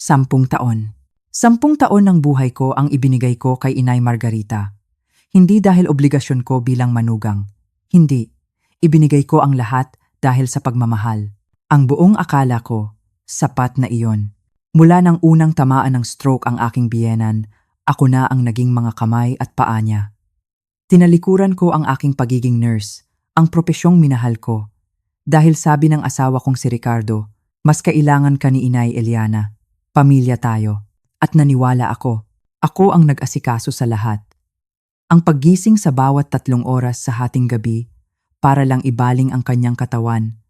10 taon. 10 taon ng buhay ko ang ibinigay ko kay Inay Margarita. Hindi dahil obligasyon ko bilang manugang. Hindi. Ibinigay ko ang lahat dahil sa pagmamahal. Ang buong akala ko, sapat na iyon. Mula nang unang tamaan ng stroke ang aking biyenan, ako na ang naging mga kamay at paa niya. Tinalikuran ko ang aking pagiging nurse, ang propesyong minahal ko. Dahil sabi ng asawa kong si Ricardo, mas kailangan ka ni Inay Eliana. Pamilya tayo. At naniwala ako. Ako ang nag-asikaso sa lahat. Ang paggising sa bawat 3 oras sa hating gabi para lang ibaling ang kanyang katawan,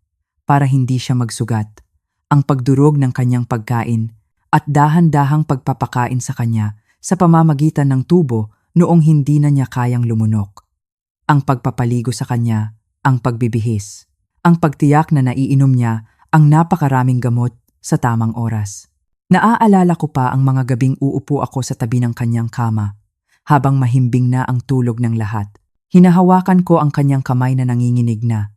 para hindi siya magsugat. Ang pagdurog ng kanyang pagkain at dahan-dahang pagpapakain sa kanya sa pamamagitan ng tubo noong hindi na niya kayang lumunok. Ang pagpapaligo sa kanya, ang pagbibihis, ang pagtiyak na naiinom niya ang napakaraming gamot sa tamang oras. Naaalala ko pa ang mga gabing uupo ako sa tabi ng kanyang kama habang mahimbing na ang tulog ng lahat. Hinahawakan ko ang kanyang kamay na nanginginig na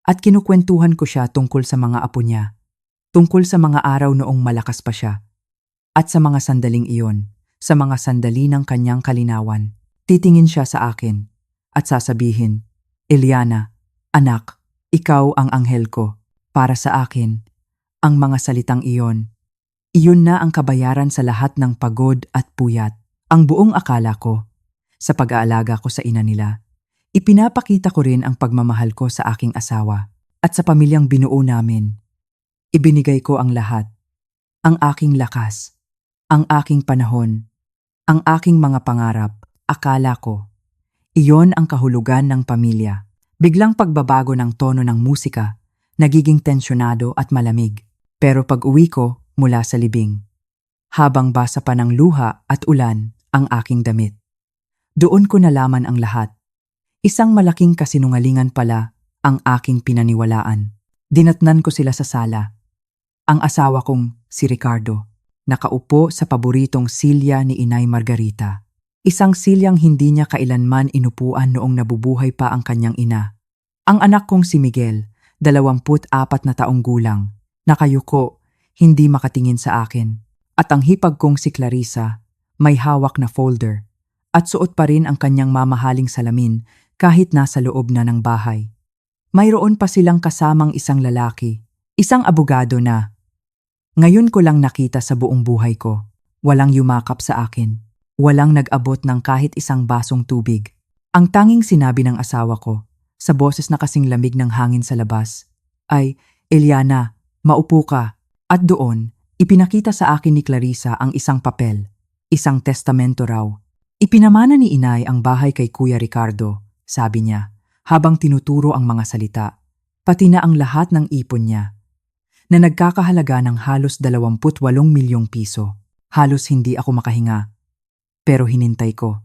at kinukwentuhan ko siya tungkol sa mga apo niya, tungkol sa mga araw noong malakas pa siya at sa mga sandaling iyon, sa mga sandali ng kanyang kalinawan. Titingin siya sa akin at sasabihin, "Eliana, anak, ikaw ang anghel ko." Para sa akin, ang mga salitang iyon na ang kabayaran sa lahat ng pagod at puyat. Ang buong akala ko, sa pag-aalaga ko sa ina nila, ipinapakita ko rin ang pagmamahal ko sa aking asawa at sa pamilyang binuo namin. Ibinigay ko ang lahat, ang aking lakas, ang aking panahon, ang aking mga pangarap. Akala ko, iyon ang kahulugan ng pamilya. Biglang pagbabago ng tono ng musika, nagiging tensyonado at malamig. Pero pag-uwi ko mula sa libing, habang basa pa ng luha at ulan ang aking damit, doon ko nalaman ang lahat. Isang malaking kasinungalingan pala ang aking pinaniwalaan. Dinatnan ko sila sa sala. Ang asawa kong si Ricardo, nakaupo sa paboritong silya ni Inay Margarita. Isang silyang hindi niya kailanman inupuan noong nabubuhay pa ang kanyang ina. Ang anak kong si Miguel, 24 na taong gulang, nakayuko, hindi makatingin sa akin. At ang hipag kong si Clarissa, may hawak na folder, at suot pa rin ang kanyang mamahaling salamin kahit nasa loob na ng bahay. Mayroon pa silang kasamang isang lalaki, isang abogado na. Ngayon ko lang nakita sa buong buhay ko, walang yumakap sa akin, walang nag-abot ng kahit isang basong tubig. Ang tanging sinabi ng asawa ko, sa boses na kasing lamig ng hangin sa labas, ay, "Eliana, maupo ka." At doon, ipinakita sa akin ni Clarissa ang isang papel, isang testamento raw. Ipinamana ni Inay ang bahay kay Kuya Ricardo, sabi niya, habang tinuturo ang mga salita, pati na ang lahat ng ipon niya, na nagkakahalaga ng halos 28 milyong piso. Halos hindi ako makahinga. Pero hinintay ko.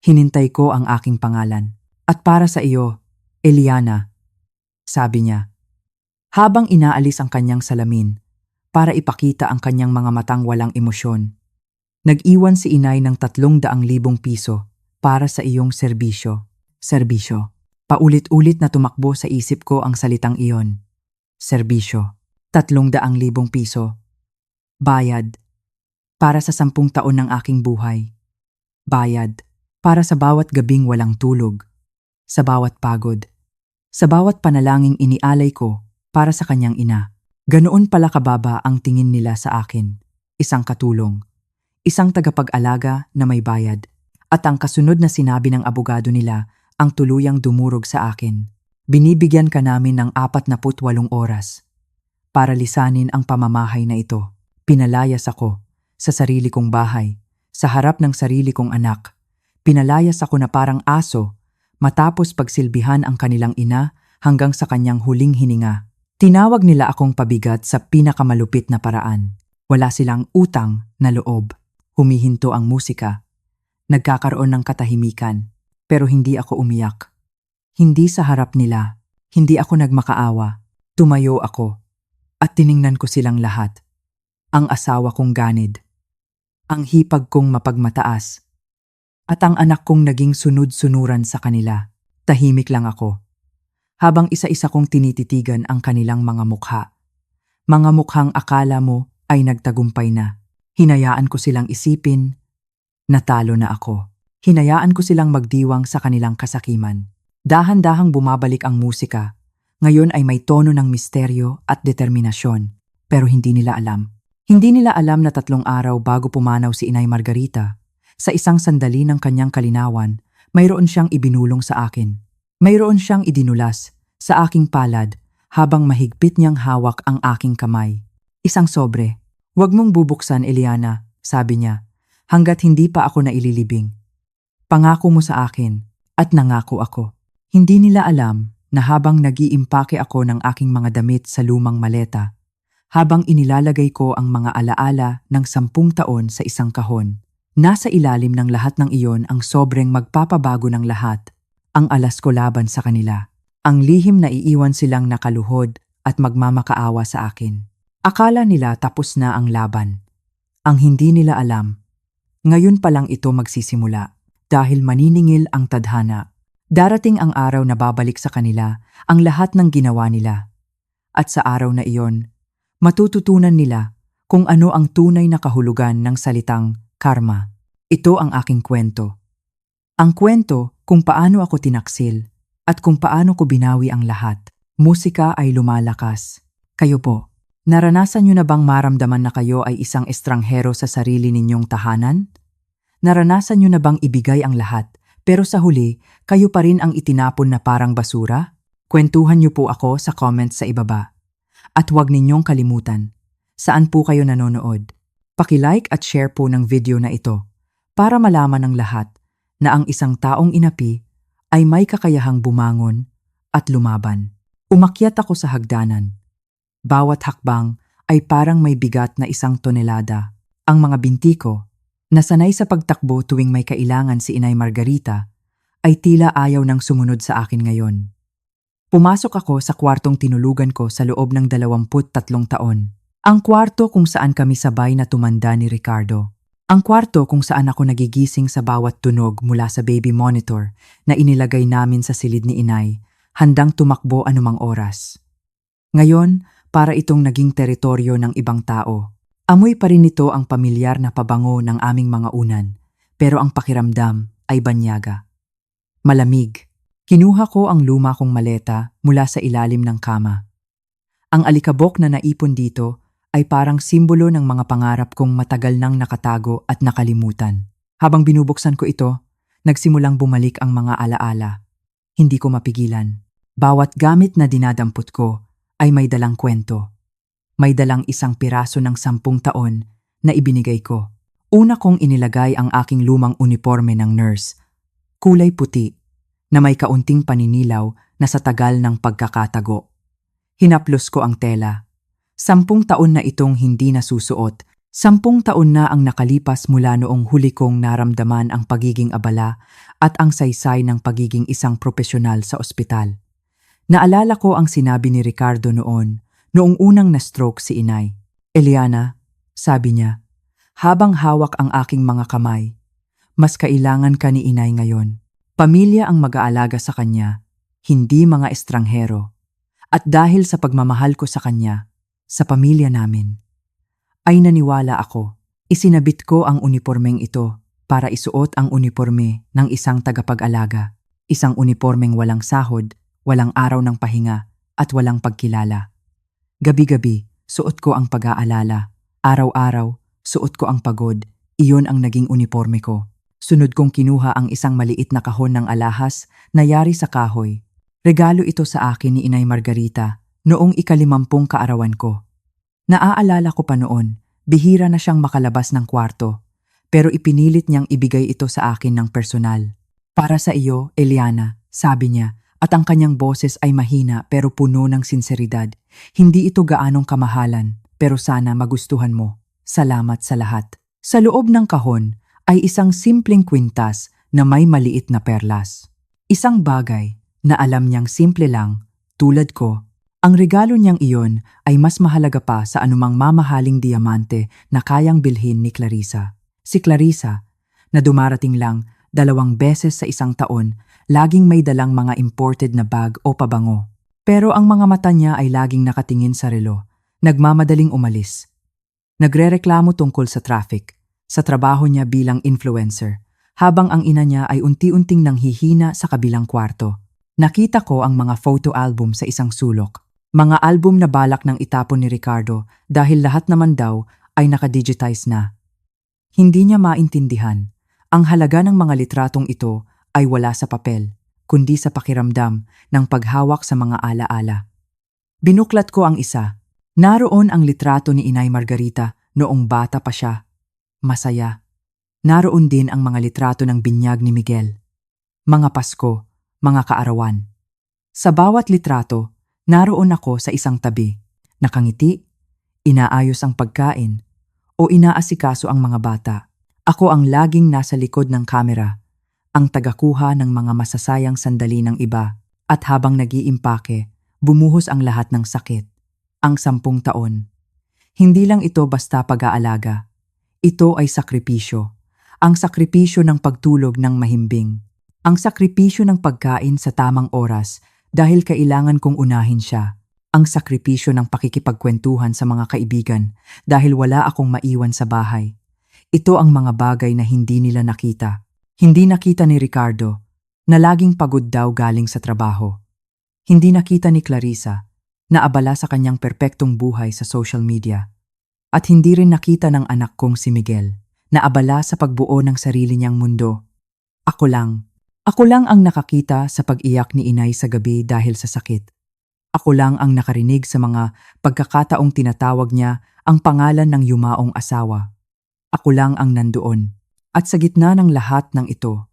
Hinintay ko ang aking pangalan. At para sa iyo, Eliana, sabi niya, habang inaalis ang kanyang salamin, para ipakita ang kanyang mga matang walang emosyon. Nag-iwan si Inay ng 300,000 piso para sa iyong serbisyo. Serbisyo. Paulit-ulit na tumakbo sa isip ko ang salitang iyon. Serbisyo. 300,000 piso. Bayad. Para sa 10 taon ng aking buhay. Bayad. Para sa bawat gabing walang tulog. Sa bawat pagod. Sa bawat panalangin inialay ko para sa kanyang ina. Ganoon pala kababa ang tingin nila sa akin. Isang katulong. Isang tagapag-alaga na may bayad. At ang kasunod na sinabi ng abogado nila ang tuluyang dumurog sa akin. Binibigyan ka namin ng 48 oras para lisanin ang pamamahay na ito. Pinalayas ako sa sarili kong bahay, sa harap ng sarili kong anak. Pinalayas ako na parang aso matapos pagsilbihan ang kanilang ina hanggang sa kanyang huling hininga. Tinawag nila akong pabigat sa pinakamalupit na paraan. Wala silang utang na loob. Humihinto ang musika. Nagkakaroon ng katahimikan. Pero hindi ako umiyak. Hindi sa harap nila. Hindi ako nagmakaawa. Tumayo ako. At tiningnan ko silang lahat. Ang asawa kong ganid. Ang hipag kong mapagmataas. At ang anak kong naging sunod-sunuran sa kanila. Tahimik lang ako. Habang isa-isa kong tinititigan ang kanilang mga mukha. Mga mukhang akala mo ay nagtagumpay na. Hinayaan ko silang isipin, natalo na ako. Hinayaan ko silang magdiwang sa kanilang kasakiman. Dahan-dahang bumabalik ang musika. Ngayon ay may tono ng misteryo at determinasyon. Pero hindi nila alam. Hindi nila alam na 3 araw bago pumanaw si Inay Margarita, sa isang sandali ng kanyang kalinawan, mayroon siyang ibinulong sa akin. Mayroon siyang idinulas sa aking palad habang mahigpit niyang hawak ang aking kamay. Isang sobre. "Huwag mong bubuksan, Eliana," sabi niya, "hanggat hindi pa ako naililibing. Pangako mo sa akin." At nangako ako. Hindi nila alam na habang nag-iimpake ako ng aking mga damit sa lumang maleta, habang inilalagay ko ang mga alaala ng 10 taon sa isang kahon, nasa ilalim ng lahat ng iyon ang sobreng magpapabago ng lahat, ang alas ko laban sa kanila. Ang lihim na iiwan silang nakaluhod at magmamakaawa sa akin. Akala nila tapos na ang laban. Ang hindi nila alam, ngayon pa lang ito magsisimula dahil maniningil ang tadhana. Darating ang araw na babalik sa kanila ang lahat ng ginawa nila. At sa araw na iyon, matututunan nila kung ano ang tunay na kahulugan ng salitang karma. Ito ang aking kwento. Ang kwento kung paano ako tinaksil at kung paano ko binawi ang lahat. Musika ay lumalakas. Kayo po. Naranasan niyo na bang maramdaman na kayo ay isang estranghero sa sarili ninyong tahanan? Naranasan niyo na bang ibigay ang lahat, pero sa huli, kayo pa rin ang itinapon na parang basura? Kwentuhan niyo po ako sa comments sa ibaba. At huwag ninyong kalimutan, saan po kayo nanonood? Paki-like at share po ng video na ito para malaman ng lahat na ang isang taong inapi ay may kakayahang bumangon at lumaban. Umakyat ako sa hagdanan. Bawat hakbang ay parang may bigat na 1 tonelada. Ang mga binti ko, na sanay sa pagtakbo tuwing may kailangan si Inay Margarita, ay tila ayaw nang sumunod sa akin ngayon. Pumasok ako sa kwartong tinulugan ko sa loob ng 23 taon. Ang kwarto kung saan kami sabay na tumanda ni Ricardo. Ang kwarto kung saan ako nagigising sa bawat tunog mula sa baby monitor na inilagay namin sa silid ni Inay, handang tumakbo anumang oras. Ngayon, para itong naging teritoryo ng ibang tao. Amoy pa rin ito ang pamilyar na pabango ng aming mga unan, pero ang pakiramdam ay banyaga. Malamig. Kinuha ko ang luma kong maleta mula sa ilalim ng kama. Ang alikabok na naipon dito ay parang simbolo ng mga pangarap kong matagal nang nakatago at nakalimutan. Habang binubuksan ko ito, nagsimulang bumalik ang mga alaala. Hindi ko mapigilan. Bawat gamit na dinadampot ko ay may dalang kwento. May dalang isang piraso ng 10 taon na ibinigay ko. Una kong inilagay ang aking lumang uniforme ng nurse, kulay puti, na may kaunting paninilaw na sa tagal ng pagkakatago. Hinaplos ko ang tela. 10 taon na itong hindi nasusuot. 10 taon na ang nakalipas mula noong huli kong naramdaman ang pagiging abala at ang saysay ng pagiging isang profesional sa ospital. Naalala ko ang sinabi ni Ricardo noong unang na-stroke si Inay. "Eliana," sabi niya, habang hawak ang aking mga kamay, "mas kailangan ka ni Inay ngayon. Pamilya ang mag-aalaga sa kanya, hindi mga estranghero. At dahil sa pagmamahal ko sa kanya, sa pamilya namin, ay naniwala ako. Isinabit ko ang unipormeng ito para isuot ang uniporme ng isang tagapag-alaga. Isang unipormeng walang sahod, walang araw ng pahinga, at walang pagkilala. Gabi-gabi, suot ko ang pag-aalala. Araw-araw, suot ko ang pagod. Iyon ang naging uniporme ko. Sunod kong kinuha ang isang maliit na kahon ng alahas na yari sa kahoy. Regalo ito sa akin ni Inay Margarita noong 50 kaarawan ko. Naaalala ko pa noon, bihira na siyang makalabas ng kwarto, pero ipinilit niyang ibigay ito sa akin ng personal. "Para sa iyo, Eliana," sabi niya, at ang kanyang boses ay mahina pero puno ng sinseridad. "Hindi ito gaanong kamahalan, pero sana magustuhan mo. Salamat sa lahat." Sa loob ng kahon ay isang simpleng kwintas na may maliit na perlas. Isang bagay na alam niyang simple lang, tulad ko. Ang regalo niyang iyon ay mas mahalaga pa sa anumang mamahaling diamante na kayang bilhin ni Clarissa. Si Clarissa, na dumarating lang 2 beses sa isang taon, laging may dalang mga imported na bag o pabango. Pero ang mga mata niya ay laging nakatingin sa relo, nagmamadaling umalis. Nagrereklamo tungkol sa traffic, sa trabaho niya bilang influencer, habang ang ina niya ay unti-unting nanghihina sa kabilang kwarto. Nakita ko ang mga photo album sa isang sulok. Mga album na balak ng itapon ni Ricardo dahil lahat naman daw ay nakadigitize na. Hindi niya maintindihan. Ang halaga ng mga litratong ito ay wala sa papel, kundi sa pakiramdam ng paghawak sa mga alaala. Binuklat ko ang isa. Naroon ang litrato ni Inay Margarita noong bata pa siya. Masaya. Naroon din ang mga litrato ng binyag ni Miguel. Mga Pasko, mga kaarawan. Sa bawat litrato, naroon ako sa isang tabi. Nakangiti, inaayos ang pagkain, o inaasikaso ang mga bata. Ako ang laging nasa likod ng kamera, ang tagakuha ng mga masasayang sandali ng iba, at habang nag-iimpake, bumuhos ang lahat ng sakit. Ang 10 taon. Hindi lang ito basta pag-aalaga. Ito ay sakripisyo. Ang sakripisyo ng pagtulog ng mahimbing. Ang sakripisyo ng pagkain sa tamang oras dahil kailangan kong unahin siya. Ang sakripisyo ng pakikipagkwentuhan sa mga kaibigan dahil wala akong maiwan sa bahay. Ito ang mga bagay na hindi nila nakita. Hindi nakita ni Ricardo na laging pagod daw galing sa trabaho. Hindi nakita ni Clarissa na abala sa kanyang perpektong buhay sa social media. At hindi rin nakita ng anak kong si Miguel na abala sa pagbuo ng sarili niyang mundo. Ako lang. Ako lang ang nakakita sa pag-iyak ni Inay sa gabi dahil sa sakit. Ako lang ang nakarinig sa mga pagkakataong tinatawag niya ang pangalan ng yumaong asawa. Ako lang ang nandoon. At sa gitna ng lahat ng ito,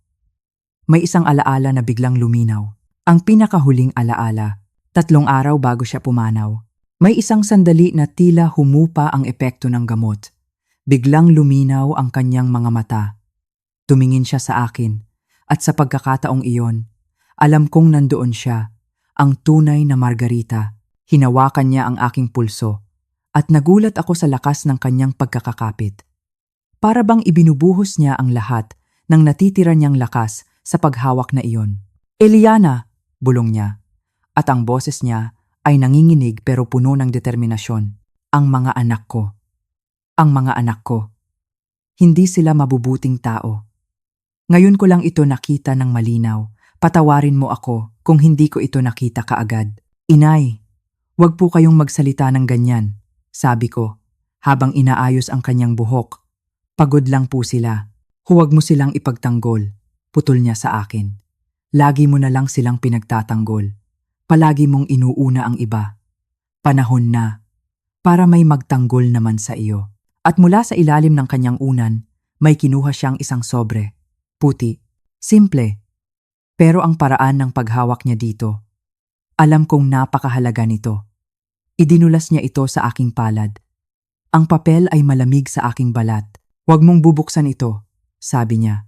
may isang alaala na biglang luminaw. Ang pinakahuling alaala, 3 araw bago siya pumanaw. May isang sandali na tila humupa ang epekto ng gamot. Biglang luminaw ang kanyang mga mata. Tumingin siya sa akin, at sa pagkakataong iyon, alam kong nandoon siya, ang tunay na Margarita. Hinawakan niya ang aking pulso, at nagulat ako sa lakas ng kanyang pagkakakapit. Para bang ibinubuhos niya ang lahat ng natitira niyang lakas sa paghawak na iyon. "Eliana!" bulong niya, at ang boses niya ay nanginginig pero puno ng determinasyon. Ang mga anak ko. Ang mga anak ko. Hindi sila mabubuting tao. Ngayon ko lang ito nakita ng malinaw. Patawarin mo ako kung hindi ko ito nakita kaagad. "Inay, wag po kayong magsalita ng ganyan," sabi ko, habang inaayos ang kanyang buhok. "Pagod lang po sila. Huwag mo silang ipagtanggol," putol niya sa akin. "Lagi mo na lang silang pinagtatanggol. Palagi mong inuuna ang iba. Panahon na para may magtanggol naman sa iyo." At mula sa ilalim ng kanyang unan, may kinuha siyang isang sobre. Puti, simple. Pero ang paraan ng paghawak niya dito, alam kong napakahalaga nito. Idinulas niya ito sa aking palad. "Ang papel ay malamig sa aking balat. Huwag mong bubuksan ito," sabi niya.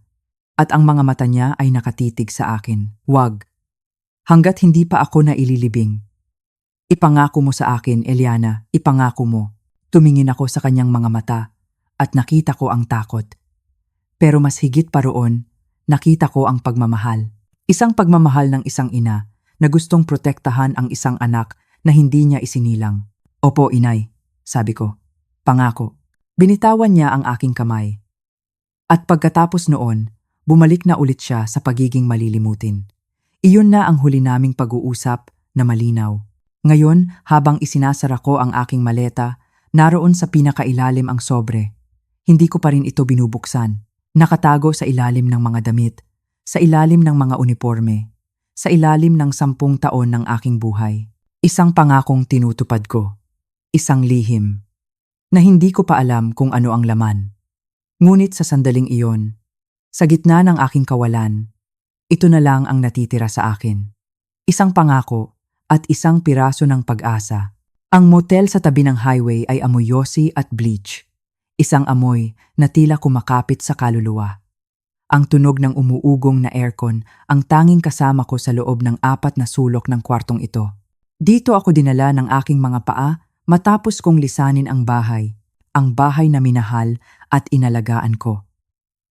At ang mga mata niya ay nakatitig sa akin. "Wag. Hanggat hindi pa ako naililibing. Ipangako mo sa akin, Eliana, ipangako mo." Tumingin ako sa kanyang mga mata at nakita ko ang takot. Pero mas higit pa roon, nakita ko ang pagmamahal. Isang pagmamahal ng isang ina na gustong protektahan ang isang anak na hindi niya isinilang. "Opo, Inay," sabi ko. "Pangako." Binitawan niya ang aking kamay. At pagkatapos noon, bumalik na ulit siya sa pagiging malilimutin. Iyon na ang huli naming pag-uusap na malinaw. Ngayon, habang isinasara ko ang aking maleta, naroon sa pinakailalim ang sobre. Hindi ko pa rin ito binubuksan. Nakatago sa ilalim ng mga damit, sa ilalim ng mga uniforme, sa ilalim ng 10 taon ng aking buhay. Isang pangakong tinutupad ko. Isang lihim. Na hindi ko pa alam kung ano ang laman. Ngunit sa sandaling iyon, sa gitna ng aking kawalan, ito na lang ang natitira sa akin. Isang pangako at isang piraso ng pag-asa. Ang motel sa tabi ng highway ay amoy yosi at bleach. Isang amoy na tila kumakapit sa kaluluwa. Ang tunog ng umuugong na aircon ang tanging kasama ko sa loob ng 4 na sulok ng kwartong ito. Dito ako dinala ng aking mga paa matapos kong lisanin ang bahay na minahal at inalagaan ko.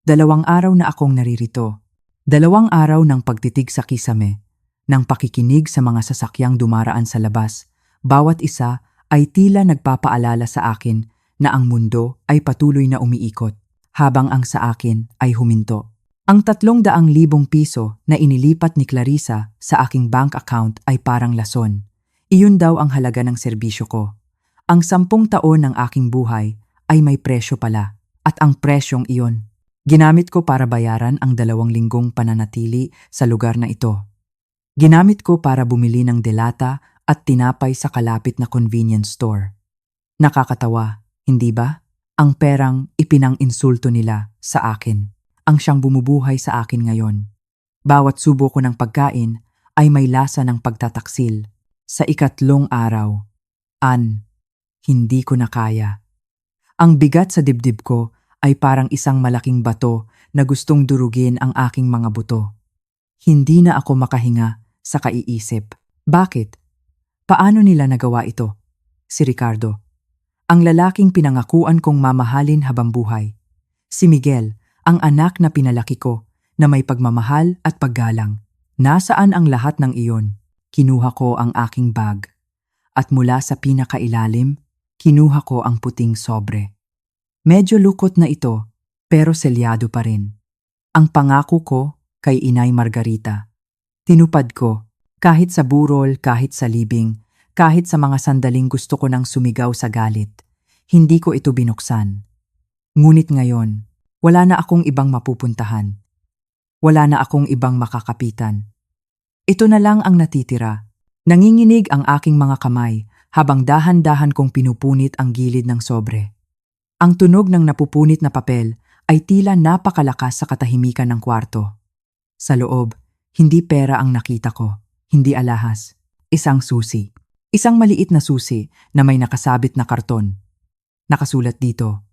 2 araw na akong naririto. 2 araw ng pagtitig sa kisame, ng pakikinig sa mga sasakyang dumaraan sa labas. Bawat isa ay tila nagpapaalala sa akin na ang mundo ay patuloy na umiikot, habang ang sa akin ay huminto. Ang 300,000 piso na inilipat ni Clarissa sa aking bank account ay parang lason. Iyon daw ang halaga ng serbisyo ko. Ang 10 taon ng aking buhay ay may presyo pala, at ang presyong iyon, ginamit ko para bayaran ang 2 linggong pananatili sa lugar na ito. Ginamit ko para bumili ng delata at tinapay sa kalapit na convenience store. Nakakatawa, hindi ba? Ang perang ipinang-insulto nila sa akin, ang siyang bumubuhay sa akin ngayon. Bawat subo ko ng pagkain ay may lasa ng pagtataksil. Sa 3 araw, hindi ko na kaya. Ang bigat sa dibdib ko ay parang isang malaking bato na gustong durugin ang aking mga buto. Hindi na ako makahinga sa kaiisip. Bakit? Paano nila nagawa ito? Si Ricardo. Ang lalaking pinangakuan kong mamahalin habang buhay. Si Miguel, ang anak na pinalaki ko, na may pagmamahal at paggalang. Nasaan ang lahat ng iyon? Kinuha ko ang aking bag. At mula sa pinakailalim, kinuha ko ang puting sobre. Medyo lukot na ito, pero selyado pa rin. Ang pangako ko kay Inay Margarita. Tinupad ko, kahit sa burol, kahit sa libing, kahit sa mga sandaling gusto ko nang sumigaw sa galit. Hindi ko ito binuksan. Ngunit ngayon, wala na akong ibang mapupuntahan. Wala na akong ibang makakapitan. Ito na lang ang natitira. Nanginginig ang aking mga kamay habang dahan-dahan kong pinupunit ang gilid ng sobre. Ang tunog ng napupunit na papel ay tila napakalakas sa katahimikan ng kwarto. Sa loob, hindi pera ang nakita ko, hindi alahas. Isang susi. Isang maliit na susi na may nakasabit na karton. Nakasulat dito,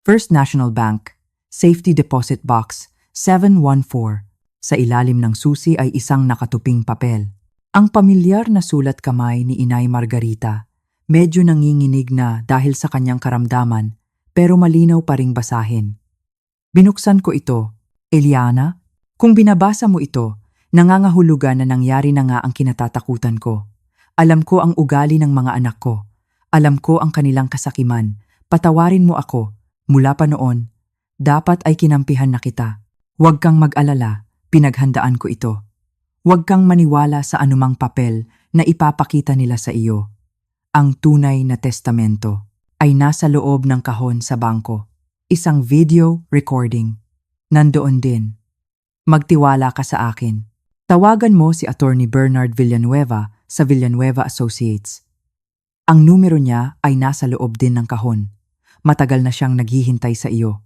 First National Bank, Safety Deposit Box 714. Sa ilalim ng susi ay isang nakatuping papel. Ang pamilyar na sulat kamay ni Inay Margarita, medyo nanginginig na dahil sa kanyang karamdaman, pero malinaw pa ring basahin. Binuksan ko ito. Eliana, kung binabasa mo ito, nangangahulugan na nangyari na nga ang kinatatakutan ko. Alam ko ang ugali ng mga anak ko. Alam ko ang kanilang kasakiman. Patawarin mo ako. Mula pa noon, dapat ay kinampihan na kita. Huwag kang mag-alala. Pinaghandaan ko ito. Huwag kang maniwala sa anumang papel na ipapakita nila sa iyo. Ang tunay na testamento ay nasa loob ng kahon sa bangko. Isang video recording. Nandoon din. Magtiwala ka sa akin. Tawagan mo si Attorney Bernard Villanueva sa Villanueva Associates. Ang numero niya ay nasa loob din ng kahon. Matagal na siyang naghihintay sa iyo.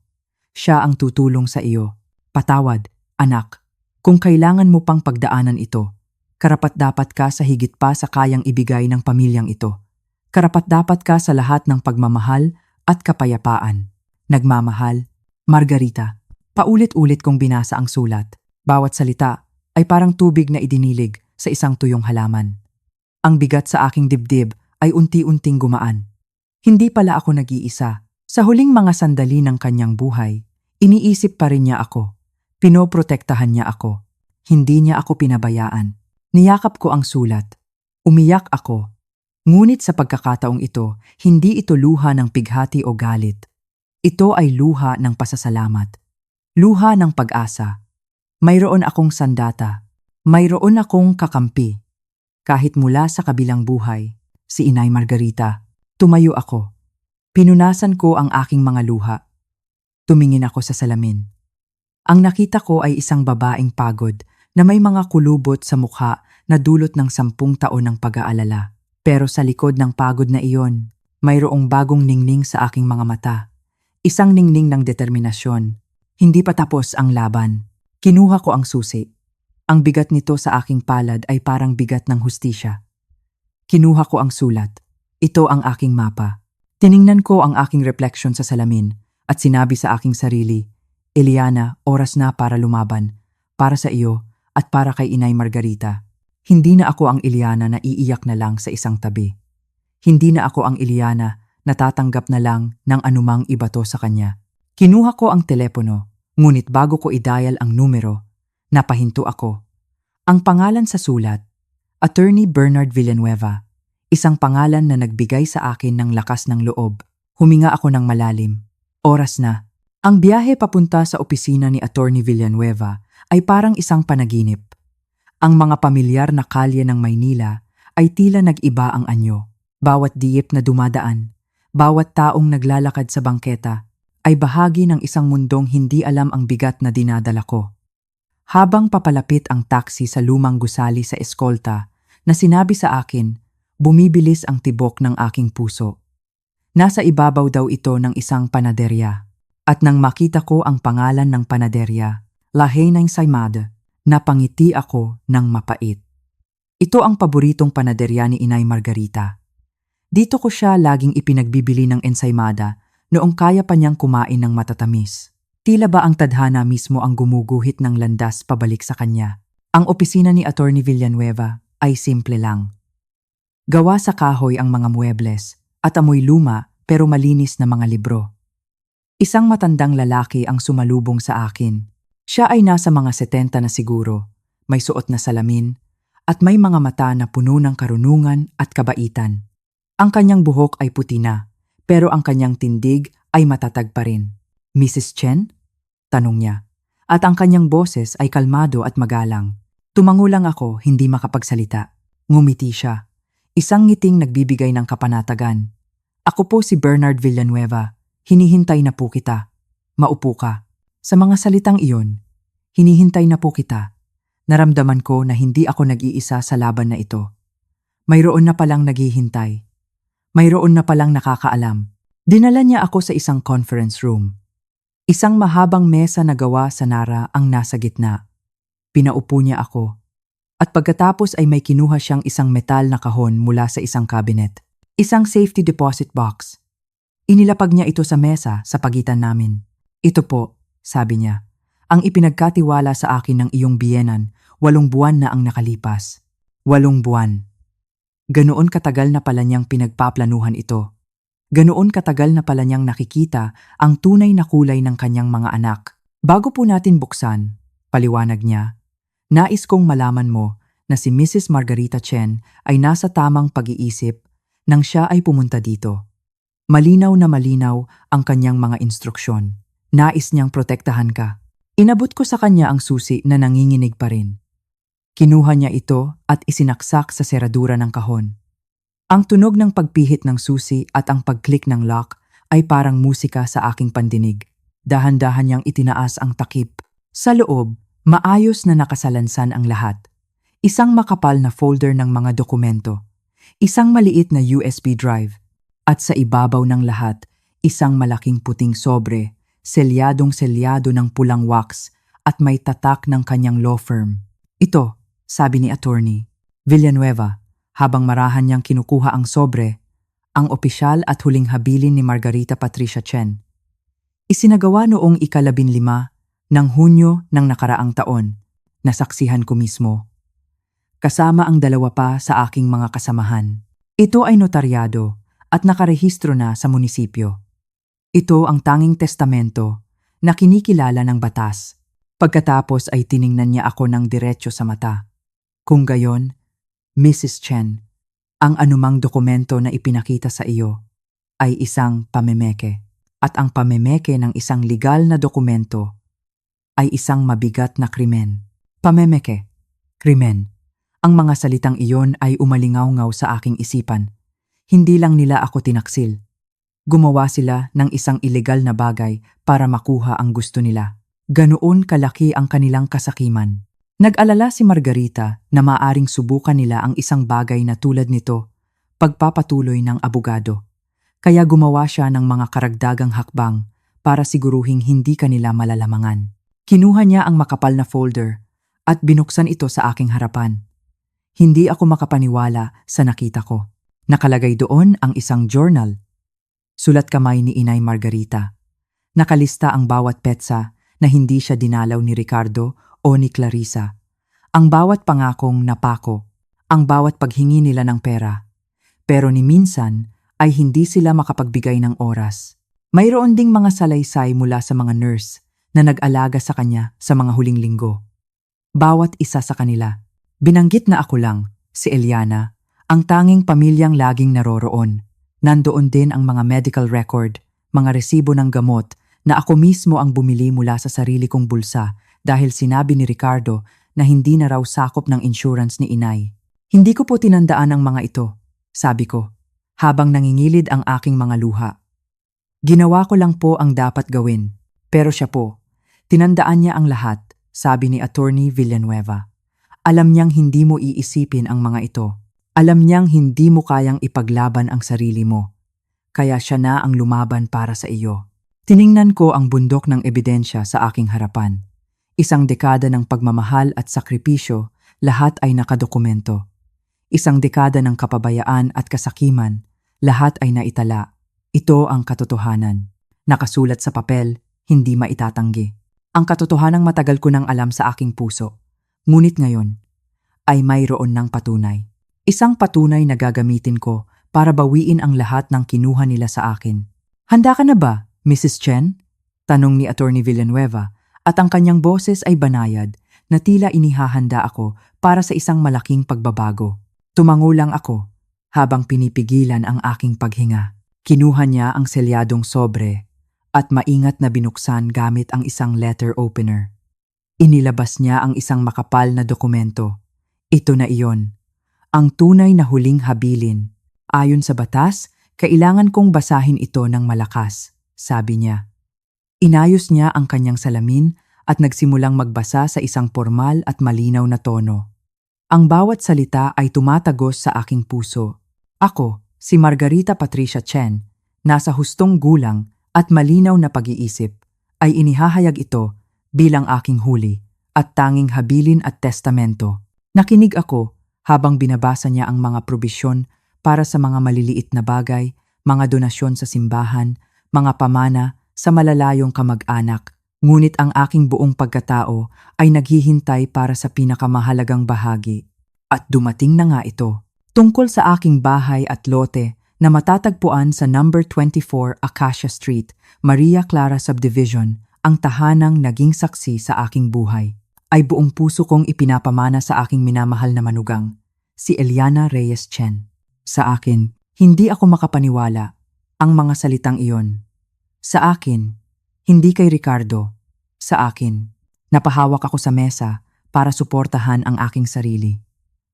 Siya ang tutulong sa iyo. Patawad, anak. Kung kailangan mo pang pagdaanan ito, karapat-dapat ka sa higit pa sa kayang ibigay ng pamilyang ito. Karapat-dapat ka sa lahat ng pagmamahal at kapayapaan. Nagmamahal, Margarita. Paulit-ulit kong binasa ang sulat. Bawat salita ay parang tubig na idinilig sa isang tuyong halaman. Ang bigat sa aking dibdib ay unti-unting gumaan. Hindi pala ako nag-iisa. Sa huling mga sandali ng kanyang buhay, iniisip pa rin niya ako. Pinoprotektahan niya ako. Hindi niya ako pinabayaan. Niyakap ko ang sulat. Umiyak ako. Ngunit sa pagkakataong ito, hindi ito luha ng pighati o galit. Ito ay luha ng pasasalamat. Luha ng pag-asa. Mayroon akong sandata. Mayroon akong kakampi. Kahit mula sa kabilang buhay, si Inay Margarita, tumayo ako. Pinunasan ko ang aking mga luha. Tumingin ako sa salamin. Ang nakita ko ay isang babaeng pagod na may mga kulubot sa mukha na dulot ng 10 taon ng pag-aalala. Pero sa likod ng pagod na iyon, mayroong bagong ningning sa aking mga mata. Isang ningning ng determinasyon. Hindi pa tapos ang laban. Kinuha ko ang susi. Ang bigat nito sa aking palad ay parang bigat ng hustisya. Kinuha ko ang sulat. Ito ang aking mapa. Tiningnan ko ang aking refleksyon sa salamin at sinabi sa aking sarili, Eliana, oras na para lumaban, para sa iyo at para kay Inay Margarita. Hindi na ako ang Eliana na iiyak na lang sa isang tabi. Hindi na ako ang Eliana na tatanggap na lang ng anumang ibato sa kanya. Kinuha ko ang telepono, ngunit bago ko i-dial ang numero, napahinto ako. Ang pangalan sa sulat, Attorney Bernard Villanueva, isang pangalan na nagbigay sa akin ng lakas ng loob. Huminga ako ng malalim. Oras na. Ang biyahe papunta sa opisina ni Attorney Villanueva ay parang isang panaginip. Ang mga pamilyar na kalye ng Maynila ay tila nag-iba ang anyo. Bawat diip na dumadaan, bawat taong naglalakad sa bangketa, ay bahagi ng isang mundong hindi alam ang bigat na dinadala ko. Habang papalapit ang taxi sa lumang gusali sa eskolta, na sinabi sa akin, bumibilis ang tibok ng aking puso. Nasa ibabaw daw ito ng isang panaderya. At nang makita ko ang pangalan ng panaderya, Lahay ng Saymad, napangiti ako ng mapait. Ito ang paboritong panaderya ni Inay Margarita. Dito ko siya laging ipinagbibili ng ensaymada noong kaya pa niyang kumain ng matatamis. Tila ba ang tadhana mismo ang gumuguhit ng landas pabalik sa kanya? Ang opisina ni Attorney Villanueva ay simple lang. Gawa sa kahoy ang mga muebles at amoy luma pero malinis na mga libro. Isang matandang lalaki ang sumalubong sa akin. Siya ay nasa mga 70 na siguro, may suot na salamin, at may mga mata na puno ng karunungan at kabaitan. Ang kanyang buhok ay puti na, pero ang kanyang tindig ay matatag pa rin. Mrs. Chen? Tanong niya. At ang kanyang boses ay kalmado at magalang. Tumango lang ako, hindi makapagsalita. Ngumiti siya. Isang ngiting nagbibigay ng kapanatagan. Ako po si Bernard Villanueva. Hinihintay na po kita. Maupo ka. Sa mga salitang iyon, hinihintay na po kita. Naramdaman ko na hindi ako nag-iisa sa laban na ito. Mayroon na palang naghihintay. Mayroon na palang nakakaalam. Dinala niya ako sa isang conference room. Isang mahabang mesa na gawa sa nara ang nasa gitna. Pinaupo niya ako. At pagkatapos ay may kinuha siyang isang metal na kahon mula sa isang cabinet. Isang safety deposit box. Inilapag niya ito sa mesa sa pagitan namin. Ito po, sabi niya, ang ipinagkatiwala sa akin ng iyong biyenan, 8 buwan na ang nakalipas. 8 buwan. Ganoon katagal na pala niyang pinagpaplanuhan ito. Ganoon katagal na pala niyang nakikita ang tunay na kulay ng kanyang mga anak. Bago po natin buksan, paliwanag niya, nais kong malaman mo na si Mrs. Margarita Chen ay nasa tamang pag-iisip nang siya ay pumunta dito. Malinaw na malinaw ang kanyang mga instruksyon. Nais niyang protektahan ka. Inabot ko sa kanya ang susi na nanginginig pa rin. Kinuha niya ito at isinaksak sa seradura ng kahon. Ang tunog ng pagpihit ng susi at ang pag-click ng lock ay parang musika sa aking pandinig. Dahan-dahan niyang itinaas ang takip. Sa loob, maayos na nakasalansan ang lahat. Isang makapal na folder ng mga dokumento. Isang maliit na USB drive. At sa ibabaw ng lahat, isang malaking puting sobre, selyadong-selyado ng pulang wax at may tatak ng kanyang law firm. Ito, sabi ni Attorney Villanueva, habang marahan niyang kinukuha ang sobre, ang opisyal at huling habilin ni Margarita Patricia Chen. Isinagawa noong 15 ng Hunyo ng nakaraang taon, nasaksihan ko mismo. Kasama ang 2 pa sa aking mga kasamahan. Ito ay notaryado at nakarehistro na sa munisipyo. Ito ang tanging testamento na kinikilala ng batas. Pagkatapos ay tiningnan niya ako ng diretso sa mata. Kung gayon, Mrs. Chen, ang anumang dokumento na ipinakita sa iyo ay isang pamemeke. At ang pamemeke ng isang legal na dokumento ay isang mabigat na krimen. Pamemeke, krimen. Ang mga salitang iyon ay umalingaw-ngaw sa aking isipan. Hindi lang nila ako tinaksil. Gumawa sila ng isang ilegal na bagay para makuha ang gusto nila. Ganoon kalaki ang kanilang kasakiman. Nag-alala si Margarita na maaring subukan nila ang isang bagay na tulad nito, pagpapatuloy ng abogado. Kaya gumawa siya ng mga karagdagang hakbang para siguruhing hindi kanila malalamangan. Kinuha niya ang makapal na folder at binuksan ito sa aking harapan. Hindi ako makapaniwala sa nakita ko. Nakalagay doon ang isang journal. Sulat kamay ni Inay Margarita. Nakalista ang bawat petsa na hindi siya dinalaw ni Ricardo o ni Clarissa. Ang bawat pangakong napako, ang bawat paghingi nila ng pera. Pero ni minsan ay hindi sila makapagbigay ng oras. Mayroon ding mga salaysay mula sa mga nurse na nag-alaga sa kanya sa mga huling linggo. Bawat isa sa kanila. Binanggit na ako lang, si Eliana, ang tanging pamilyang laging naroroon, Nandoon din ang mga medical record, mga resibo ng gamot na ako mismo ang bumili mula sa sarili kong bulsa dahil sinabi ni Ricardo na hindi na raw sakop ng insurance ni inay. Hindi ko po tinandaan ang mga ito, sabi ko, habang nangingilid ang aking mga luha. Ginawa ko lang po ang dapat gawin, pero siya po, tinandaan niya ang lahat, sabi ni Attorney Villanueva. Alam niyang hindi mo iisipin ang mga ito. Alam niyang hindi mo kayang ipaglaban ang sarili mo. Kaya siya na ang lumaban para sa iyo. Tiningnan ko ang bundok ng ebidensya sa aking harapan. Isang dekada ng pagmamahal at sakripisyo, lahat ay nakadokumento. Isang dekada ng kapabayaan at kasakiman, lahat ay naitala. Ito ang katotohanan. Nakasulat sa papel, hindi maitatanggi. Ang katotohanang matagal ko nang alam sa aking puso. Ngunit ngayon, ay mayroon ng patunay. Isang patunay na gagamitin ko para bawiin ang lahat ng kinuha nila sa akin. Handa ka na ba, Mrs. Chen? Tanong ni Attorney Villanueva at ang kanyang boses ay banayad na tila inihahanda ako para sa isang malaking pagbabago. Tumango lang ako habang pinipigilan ang aking paghinga. Kinuha niya ang selyadong sobre at maingat na binuksan gamit ang isang letter opener. Inilabas niya ang isang makapal na dokumento. Ito na iyon. Ang tunay na huling habilin. Ayon sa batas, kailangan kong basahin ito ng malakas, sabi niya. Inayos niya ang kanyang salamin at nagsimulang magbasa sa isang formal at malinaw na tono. Ang bawat salita ay tumatagos sa aking puso. Ako, si Margarita Patricia Chen, nasa hustong gulang at malinaw na pag-iisip, ay inihahayag ito bilang aking huli at tanging habilin at testamento. Nakinig ako habang binabasa niya ang mga probisyon para sa mga maliliit na bagay, mga donasyon sa simbahan, mga pamana sa malalayong kamag-anak. Ngunit ang aking buong pagkatao ay naghihintay para sa pinakamahalagang bahagi. At dumating na nga ito. Tungkol sa aking bahay at lote na matatagpuan sa number 24 Acacia Street, Maria Clara Subdivision, ang tahanang naging saksi sa aking buhay. Ay buong puso kong ipinapamana sa aking minamahal na manugang, si Eliana Reyes Chen. Sa akin, hindi ako makapaniwala ang mga salitang iyon. Sa akin, hindi kay Ricardo. Sa akin, napahawak ako sa mesa para suportahan ang aking sarili.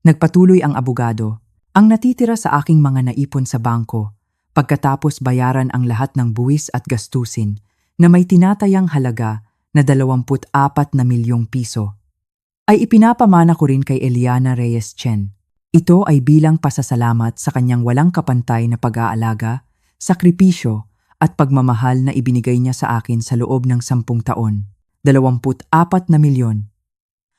Nagpatuloy ang abogado, ang natitira sa aking mga naipon sa bangko, pagkatapos bayaran ang lahat ng buwis at gastusin na may tinatayang halaga na 24 na milyong piso. Ay ipinapamana ko rin kay Eliana Reyes Chen. Ito ay bilang pasasalamat sa kanyang walang kapantay na pag-aalaga, sakripisyo at pagmamahal na ibinigay niya sa akin sa loob ng 10 taon. 24 na milyon.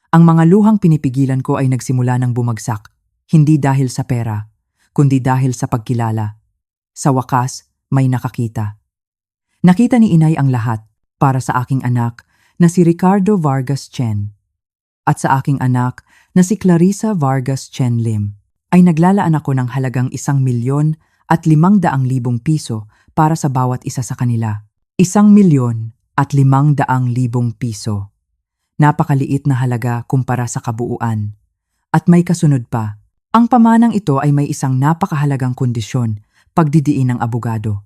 Ang mga luhang pinipigilan ko ay nagsimula ng bumagsak, hindi dahil sa pera, kundi dahil sa pagkilala. Sa wakas, may nakakita. Nakita ni inay ang lahat para sa aking anak na si Ricardo Vargas Chen at sa aking anak na si Clarissa Vargas Chen Lim. Ay naglalaan ako ng halagang 1,500,000 piso para sa bawat isa sa kanila. 1,500,000 piso. Napakaliit na halaga kumpara sa kabuuan. At may kasunod pa. Ang pamanang ito ay may isang napakahalagang kondisyon, pagdidiin ng abogado.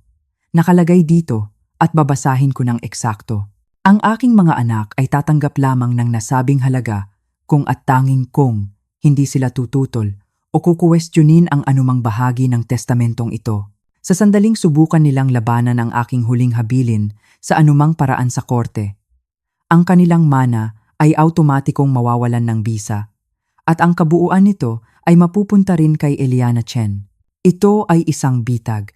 Nakalagay dito at babasahin ko ng eksakto. Ang aking mga anak ay tatanggap lamang ng nasabing halaga kung at tanging kung hindi sila tututol o kukuwestiyonin ang anumang bahagi ng testamentong ito. Sa sandaling subukan nilang labanan ang aking huling habilin sa anumang paraan sa korte, ang kanilang mana ay automatikong mawawalan ng bisa at ang kabuuan nito ay mapupunta rin kay Eliana Chen. Ito ay isang bitag.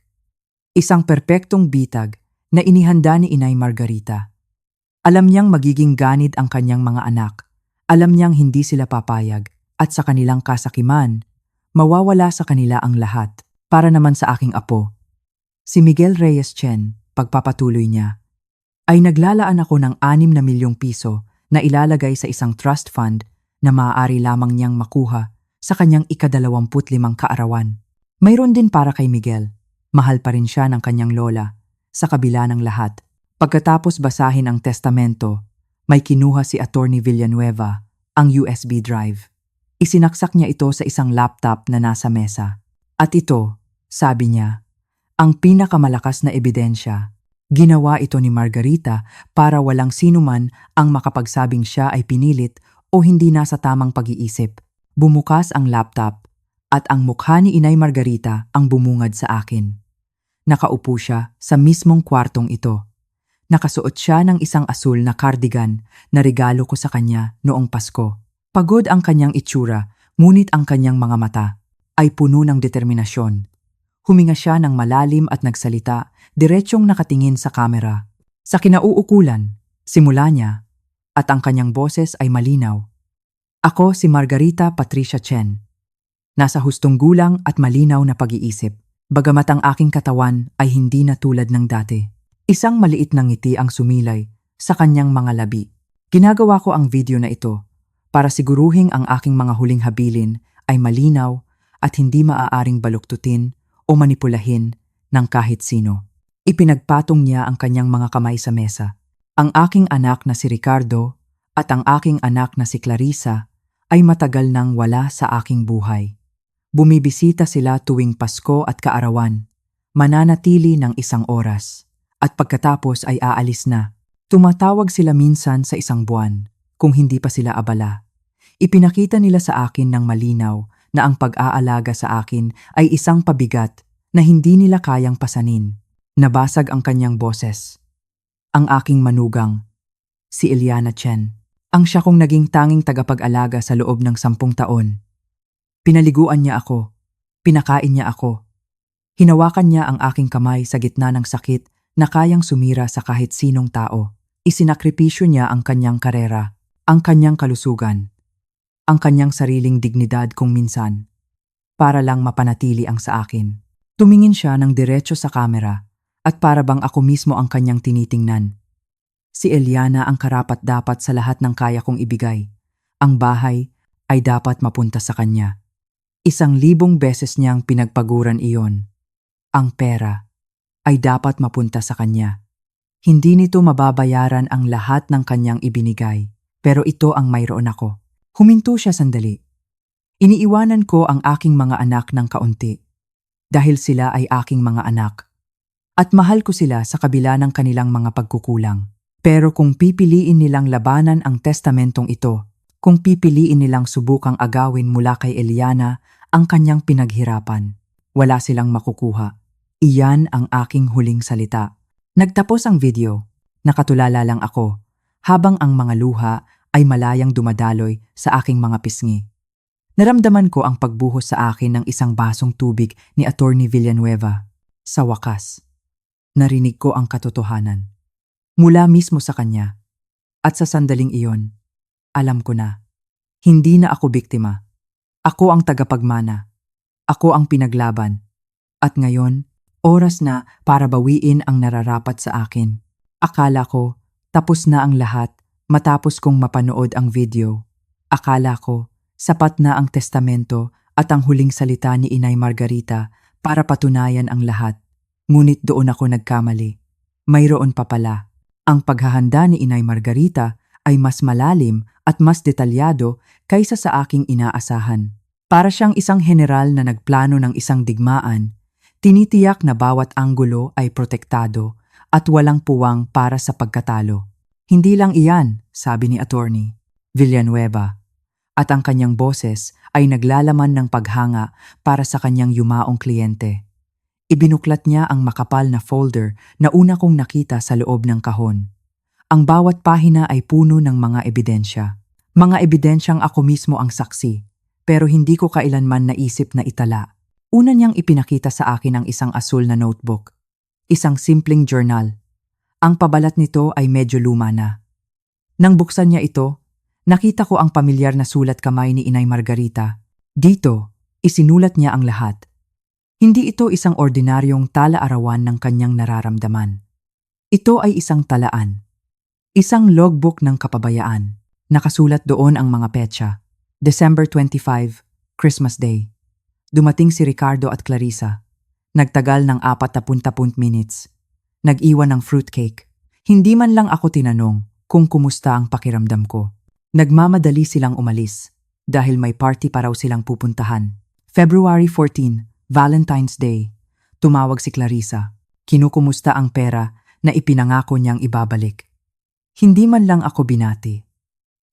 Isang perpektong bitag na inihanda ni Inay Margarita. Alam niyang magiging ganid ang kanyang mga anak. Alam niyang hindi sila papayag at sa kanilang kasakiman, mawawala sa kanila ang lahat para naman sa aking apo. Si Miguel Reyes Chen, pagpapatuloy niya, ay naglalaan ako ng 6 na milyong piso na ilalagay sa isang trust fund na maaari lamang niyang makuha sa kanyang ika-25 kaarawan. Mayroon din para kay Miguel. Mahal pa rin siya ng kanyang lola. Sa kabila ng lahat, pagkatapos basahin ang testamento, may kinuha si Attorney Villanueva ang USB drive. Isinaksak niya ito sa isang laptop na nasa mesa. At ito, sabi niya, Ang pinakamalakas na ebidensya. Ginawa ito ni Margarita para walang sinuman ang makapagsabing siya ay pinilit o hindi nasa tamang pag-iisip. Bumukas ang laptop at ang mukha ni Inay Margarita ang bumungad sa akin. Nakaupo siya sa mismong kwartong ito. Nakasuot siya ng isang asul na cardigan na regalo ko sa kanya noong Pasko. Pagod ang kanyang itsura, ngunit ang kanyang mga mata ay puno ng determinasyon. Huminga siya ng malalim at nagsalita, diretsyong nakatingin sa kamera. Sa kinauukulan, simula niya, at ang kanyang boses ay malinaw. Ako si Margarita Patricia Chen. Nasa hustong gulang at malinaw na pag-iisip, bagamat ang aking katawan ay hindi na tulad ng dati. Isang maliit na ngiti ang sumilay sa kanyang mga labi. Ginagawa ko ang video na ito para siguruhing ang aking mga huling habilin ay malinaw at hindi maaaring baluktutin o manipulahin ng kahit sino. Ipinagpatong niya ang kanyang mga kamay sa mesa. Ang aking anak na si Ricardo at ang aking anak na si Clarissa ay matagal nang wala sa aking buhay. Bumibisita sila tuwing Pasko at Kaarawan, mananatili ng 1 oras, at pagkatapos ay aalis na. Tumatawag sila minsan sa 1 buwan, kung hindi pa sila abala. Ipinakita nila sa akin ng malinaw na ang pag-aalaga sa akin ay isang pabigat na hindi nila kayang pasanin. Nabasag ang kanyang boses. Ang aking manugang, si Eliana Chen. Ang siya kong naging tanging tagapag-alaga sa loob ng 10 taon. Pinaliguan niya ako. Pinakain niya ako. Hinawakan niya ang aking kamay sa gitna ng sakit na kayang sumira sa kahit sinong tao. Isinakripisyo niya ang kanyang karera, ang kanyang kalusugan, ang kanyang sariling dignidad kung minsan, para lang mapanatili ang sa akin. Tumingin siya ng diretso sa kamera at para bang ako mismo ang kanyang tinitingnan. Si Eliana ang karapat-dapat sa lahat ng kaya kong ibigay. Ang bahay ay dapat mapunta sa kanya. 1,000 beses niyang pinagpaguran iyon. Ang pera ay dapat mapunta sa kanya. Hindi nito mababayaran ang lahat ng kanyang ibinigay, pero ito ang mayroon ako. Huminto siya sandali. Iniiwanan ko ang aking mga anak ng kaunti dahil sila ay aking mga anak. At mahal ko sila sa kabila ng kanilang mga pagkukulang. Pero kung pipiliin nilang labanan ang testamentong ito, kung pipiliin nilang subukang agawin mula kay Eliana ang kanyang pinaghirapan, wala silang makukuha. Iyan ang aking huling salita. Nagtapos ang video. Nakatulala lang ako, habang ang mga luha ay malayang dumadaloy sa aking mga pisngi. Naramdaman ko ang pagbuhos sa akin ng 1 basong tubig ni Attorney Villanueva. Sa wakas, narinig ko ang katotohanan. Mula mismo sa kanya. At sa sandaling iyon, alam ko na, hindi na ako biktima. Ako ang tagapagmana. Ako ang pinaglaban. At ngayon, oras na para bawiin ang nararapat sa akin. Akala ko, tapos na ang lahat matapos kong mapanood ang video. Akala ko, sapat na ang testamento at ang huling salita ni Inay Margarita para patunayan ang lahat. Ngunit doon ako nagkamali. Mayroon pa pala. Ang paghahanda ni Inay Margarita ay mas malalim at mas detalyado kaysa sa aking inaasahan. Para siyang isang general na nagplano ng isang digmaan, tinitiyak na bawat anggulo ay protektado at walang puwang para sa pagkatalo. Hindi lang iyan, sabi ni Attorney Villanueva, at ang kanyang boses ay naglalaman ng paghanga para sa kanyang yumaong kliyente. Ibinuklat niya ang makapal na folder na una kong nakita sa loob ng kahon. Ang bawat pahina ay puno ng mga ebidensya. Mga ebidensyang ako mismo ang saksi, pero hindi ko kailanman naisip na itala. Una niyang ipinakita sa akin ang isang asul na notebook. Isang simpleng journal. Ang pabalat nito ay medyo luma na. Nang buksan niya ito, nakita ko ang pamilyar na sulat kamay ni Inay Margarita. Dito, isinulat niya ang lahat. Hindi ito isang ordinaryong tala-arawan ng kanyang nararamdaman. Ito ay isang talaan. Isang logbook ng kapabayaan. Nakasulat doon ang mga petsa. December 25, Christmas Day. Dumating si Ricardo at Clarissa. Nagtagal ng 40 minutes. Nag-iwan ng fruitcake. Hindi man lang ako tinanong kung kumusta ang pakiramdam ko. Nagmamadali silang umalis dahil may party pa raw silang pupuntahan. February 14, Valentine's Day. Tumawag si Clarissa. Kinukumusta ang pera na ipinangako niyang ibabalik. Hindi man lang ako binati.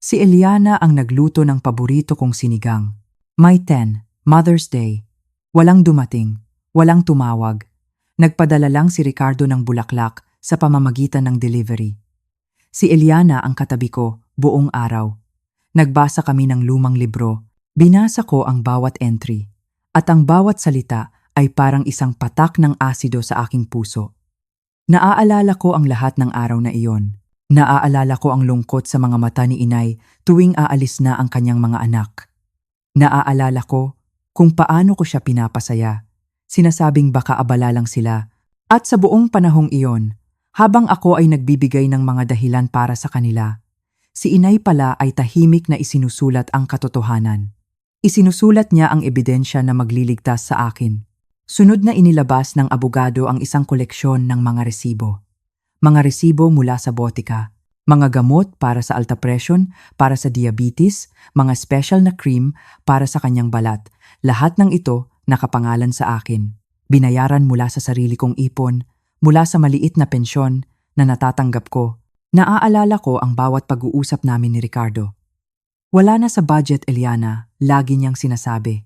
Si Eliana ang nagluto ng paborito kong sinigang. May 10, Mother's Day. Walang dumating, walang tumawag. Nagpadala lang si Ricardo ng bulaklak sa pamamagitan ng delivery. Si Eliana ang katabi ko buong araw. Nagbasa kami ng lumang libro. Binasa ko ang bawat entry. At ang bawat salita ay parang isang patak ng asido sa aking puso. Naaalala ko ang lahat ng araw na iyon. Naaalala ko ang lungkot sa mga mata ni Inay tuwing aalis na ang kanyang mga anak. Naaalala ko kung paano ko siya pinapasaya. Sinasabing baka abala lang sila. At sa buong panahong iyon, habang ako ay nagbibigay ng mga dahilan para sa kanila, si Inay pala ay tahimik na isinusulat ang katotohanan. Isinusulat niya ang ebidensya na magliligtas sa akin. Sunod na inilabas ng abogado ang isang koleksyon ng mga resibo. Mga resibo mula sa botika, mga gamot para sa alta presyon, para sa diabetes, mga special na cream para sa kanyang balat. Lahat ng ito nakapangalan sa akin. Binayaran mula sa sarili kong ipon, mula sa maliit na pensyon na natatanggap ko. Naaalala ko ang bawat pag-uusap namin ni Ricardo. Wala na sa budget, Eliana, lagi niyang sinasabi.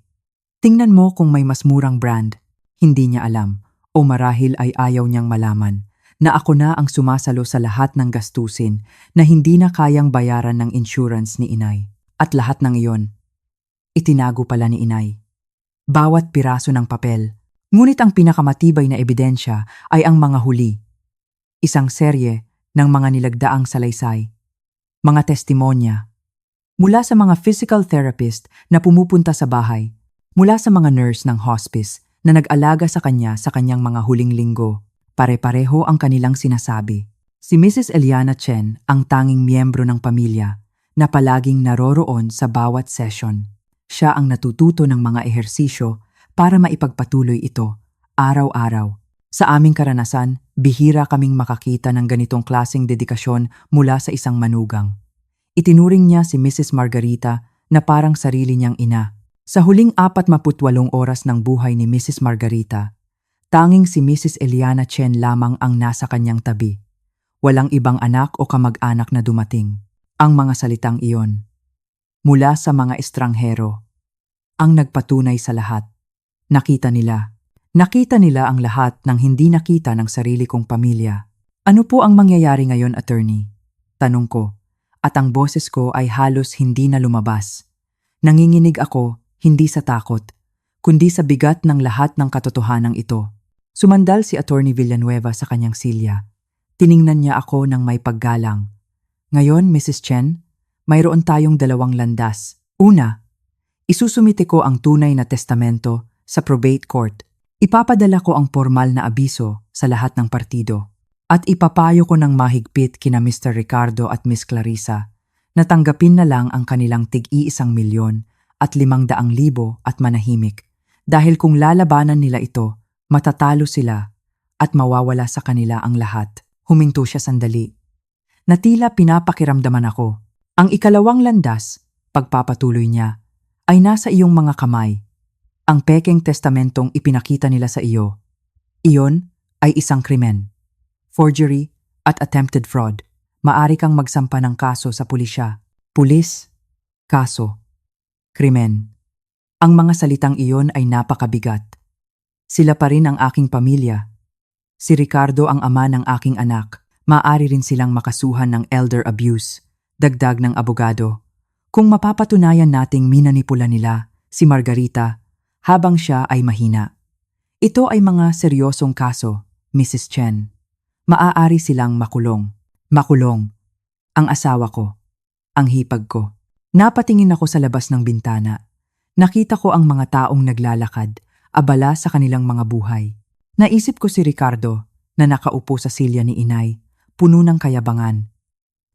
Tingnan mo kung may mas murang brand. Hindi niya alam, o marahil ay ayaw niyang malaman, na ako na ang sumasalo sa lahat ng gastusin na hindi na kayang bayaran ng insurance ni Inay. At lahat ng iyon, itinago pala ni Inay. Bawat piraso ng papel, ngunit ang pinakamatibay na ebidensya ay ang mga huli. Isang serye ng mga nilagdaang salaysay, mga testimonya, mula sa mga physical therapist na pumupunta sa bahay, mula sa mga nurse ng hospice na nag-alaga sa kanya sa kanyang mga huling linggo. Pare-pareho ang kanilang sinasabi. Si Mrs. Eliana Chen ang tanging miyembro ng pamilya na palaging naroroon sa bawat session. Siya ang natututo ng mga ehersisyo para maipagpatuloy ito, araw-araw. Sa aming karanasan, bihira kaming makakita ng ganitong klaseng dedikasyon mula sa isang manugang. Itinuring niya si Mrs. Margarita na parang sarili niyang ina. Sa huling 48 oras ng buhay ni Mrs. Margarita, tanging si Mrs. Eliana Chen lamang ang nasa kanyang tabi. Walang ibang anak o kamag-anak na dumating. Ang mga salitang iyon, mula sa mga estranghero, ang nagpatunay sa lahat. Nakita nila ang lahat ng hindi nakita ng sarili kong pamilya. Ano po ang mangyayari ngayon, attorney? Tanong ko, at ang boses ko ay halos hindi na lumabas. Nanginginig ako, hindi sa takot, kundi sa bigat ng lahat ng katotohanan ito. Sumandal si Attorney Villanueva sa kanyang silya. Tiningnan niya ako ng may paggalang. Ngayon, Mrs. Chen, mayroon tayong dalawang landas. Una, isusumite ko ang tunay na testamento sa probate court. Ipapadala ko ang formal na abiso sa lahat ng partido. At ipapayo ko ng mahigpit kina Mr. Ricardo at Miss Clarissa na tanggapin na lang ang kanilang tig-1 milyon at 500,000 at manahimik. Dahil kung lalabanan nila ito, matatalo sila at mawawala sa kanila ang lahat. Huminto siya sandali. Natila pinapakiramdaman ako. Ang ikalawang landas, pagpapatuloy niya, ay nasa iyong mga kamay. Ang pekeng testamentong ipinakita nila sa iyo. Iyon ay isang krimen. Forgery at attempted fraud. Maari kang magsampa ng kaso sa pulisya. Pulis, kaso, krimen. Ang mga salitang iyon ay napakabigat. Sila pa rin ang aking pamilya. Si Ricardo ang ama ng aking anak. Maaari rin silang makasuhan ng elder abuse. Dagdag ng abogado. Kung mapapatunayan nating minanipula nila si Margarita habang siya ay mahina. Ito ay mga seryosong kaso, Mrs. Chen. Maaari silang makulong. Makulong. Ang asawa ko. Ang hipag ko. Napatingin ako sa labas ng bintana. Nakita ko ang mga taong naglalakad, abala sa kanilang mga buhay. Naisip ko si Ricardo na nakaupo sa silya ni Inay, puno ng kayabangan.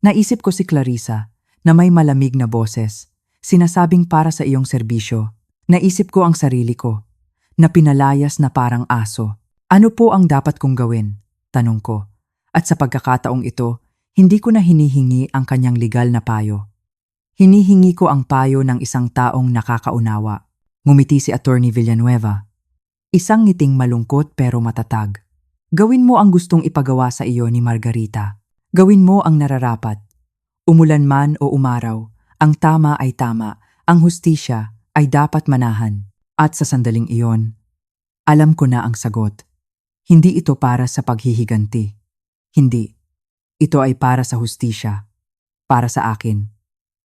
Naisip ko si Clarissa na may malamig na boses, sinasabing para sa iyong serbisyo. Naisip ko ang sarili ko, na pinalayas na parang aso. Ano po ang dapat kong gawin? Tanong ko. At sa pagkakataong ito, hindi ko na hinihingi ang kanyang legal na payo. Hinihingi ko ang payo ng isang taong nakakaunawa. Ngumiti si Attorney Villanueva. Isang ngiting malungkot pero matatag. Gawin mo ang gustong ipagawa sa iyo ni Margarita. Gawin mo ang nararapat. Umulan man o umaraw, ang tama ay tama, ang hustisya ay dapat manahan. At sa sandaling iyon, alam ko na ang sagot. Hindi ito para sa paghihiganti. Hindi. Ito ay para sa hustisya. Para sa akin.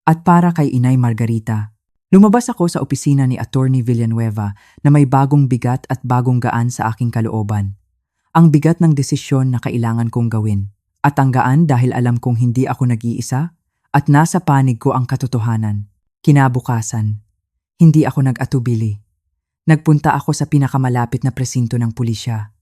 At para kay Inay Margarita. Lumabas ako sa opisina ni Attorney Villanueva na may bagong bigat at bagong gaan sa aking kalooban. Ang bigat ng desisyon na kailangan kong gawin. At ang gaan dahil alam kong hindi ako nag-iisa at nasa panig ko ang katotohanan. Kinabukasan, hindi ako nag-atubili. Nagpunta ako sa pinakamalapit na presinto ng pulisya.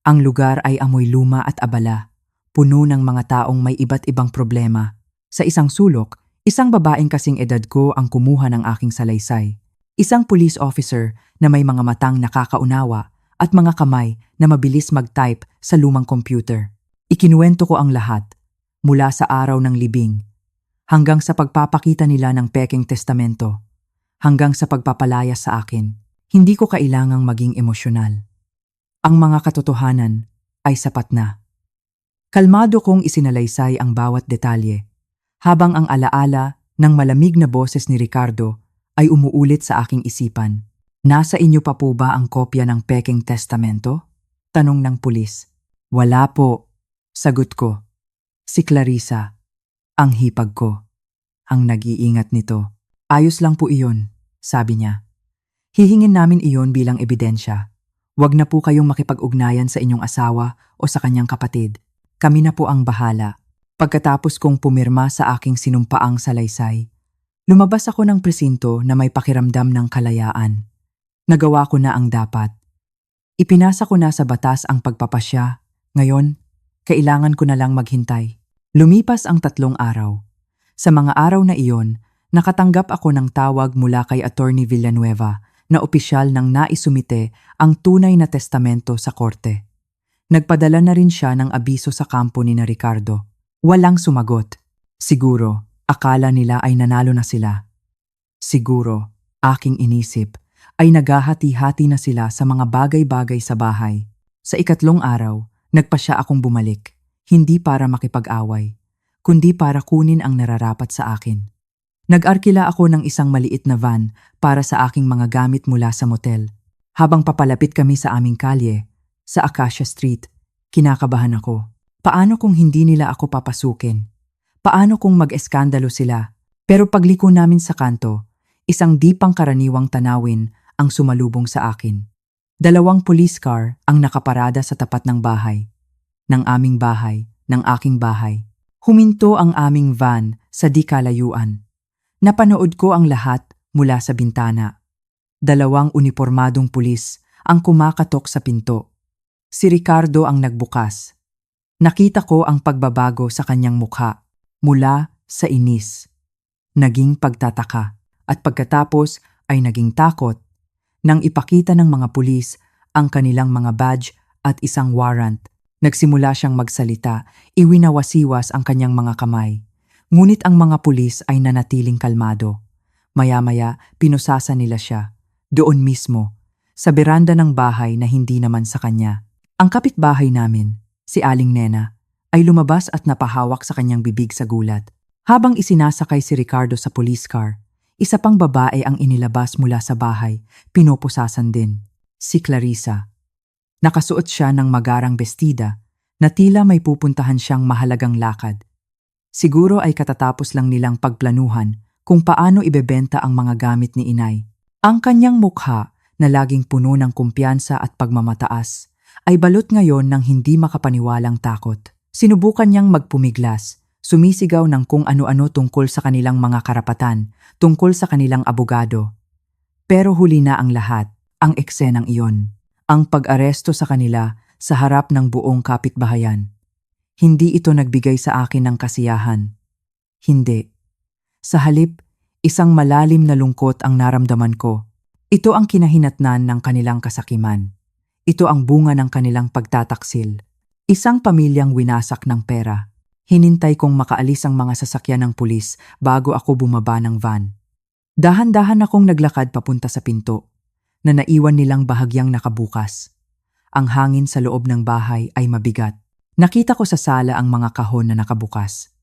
Ang lugar ay amoy luma at abala, puno ng mga taong may iba't ibang problema. Sa isang sulok, isang babaeng kasing edad ko ang kumuha ng aking salaysay. Isang police officer na may mga matang nakakaunawa at mga kamay na mabilis mag-type sa lumang computer. Ikinuwento ko ang lahat, mula sa araw ng libing, hanggang sa pagpapakita nila ng pekeng testamento, hanggang sa pagpapalaya sa akin. Hindi ko kailangang maging emosyonal. Ang mga katotohanan ay sapat na. Kalmado kong isinalaysay ang bawat detalye, habang ang alaala ng malamig na boses ni Ricardo ay umuulit sa aking isipan. Nasa inyo pa po ba ang kopya ng pekeng testamento? Tanong ng pulis. Wala po, sagot ko. Si Clarissa, ang hipag ko, ang nag-iingat nito. Ayos lang po iyon, sabi niya. Hihingin namin iyon bilang ebidensya. Huwag na po kayong makipag-ugnayan sa inyong asawa o sa kanyang kapatid. Kami na po ang bahala. Pagkatapos kong pumirma sa aking sinumpaang salaysay, lumabas ako ng presinto na may pakiramdam ng kalayaan. Nagawa ko na ang dapat. Ipinasa ko na sa batas ang pagpapasya. Ngayon, kailangan ko na lang maghintay. Lumipas ang 3 araw. Sa mga araw na iyon, nakatanggap ako ng tawag mula kay Attorney Villanueva na opisyal nang naisumite ang tunay na testamento sa korte. Nagpadala na rin siya ng abiso sa kampo ni Ricardo. Walang sumagot. Siguro, akala nila ay nanalo na sila. Siguro, aking inisip, ay naghahati-hati na sila sa mga bagay-bagay sa bahay. Sa 3 araw, nagpasya akong bumalik, hindi para makipag-away, kundi para kunin ang nararapat sa akin. Nag-arkila ako ng isang maliit na van para sa aking mga gamit mula sa motel. Habang papalapit kami sa aming kalye, sa Acacia Street, kinakabahan ako. Paano kung hindi nila ako papasukin? Paano kung mag-eskandalo sila? Pero pagliko namin sa kanto, isang di pangkaraniwang tanawin ang sumalubong sa akin. 2 police car ang nakaparada sa tapat ng bahay. Ng aming bahay, ng aking bahay. Huminto ang aming van sa di kalayuan. Napanood ko ang lahat mula sa bintana. 2 unipormadong pulis ang kumakatok sa pinto. Si Ricardo ang nagbukas. Nakita ko ang pagbabago sa kanyang mukha, mula sa inis, naging pagtataka, at pagkatapos ay naging takot. Nang ipakita ng mga pulis ang kanilang mga badge at isang warrant, nagsimula siyang magsalita, iwinawasiwas ang kanyang mga kamay. Ngunit ang mga pulis ay nanatiling kalmado. Maya-maya, pinusasa nila siya, doon mismo, sa beranda ng bahay na hindi naman sa kanya. Ang kapitbahay namin, si Aling Nena, ay lumabas at napahawak sa kanyang bibig sa gulat. Habang isinasakay si Ricardo sa police car, isa pang babae ang inilabas mula sa bahay, pinupusasan din, si Clarissa. Nakasuot siya ng magarang bestida na tila may pupuntahan siyang mahalagang lakad. Siguro ay katatapos lang nilang pagplanuhan kung paano ibebenta ang mga gamit ni Inay. Ang kanyang mukha na laging puno ng kumpiyansa at pagmamataas ay balot ngayon ng hindi makapaniwalang takot. Sinubukan niyang magpumiglas, sumisigaw ng kung ano-ano tungkol sa kanilang mga karapatan, tungkol sa kanilang abogado. Pero huli na ang lahat, ang eksenang iyon. Ang pag-aresto sa kanila sa harap ng buong kapitbahayan. Hindi ito nagbigay sa akin ng kasiyahan. Hindi. Sa halip, isang malalim na lungkot ang naramdaman ko. Ito ang kinahinatnan ng kanilang kasakiman. Ito ang bunga ng kanilang pagtataksil. Isang pamilyang winasak ng pera. Hinintay kong makaalis ang mga sasakyan ng pulis bago ako bumaba ng van. Dahan-dahan akong naglakad papunta sa pinto. na naiwan nilang bahagyang nakabukas. Ang hangin sa loob ng bahay ay mabigat. Nakita ko sa sala ang mga kahon na nakabukas.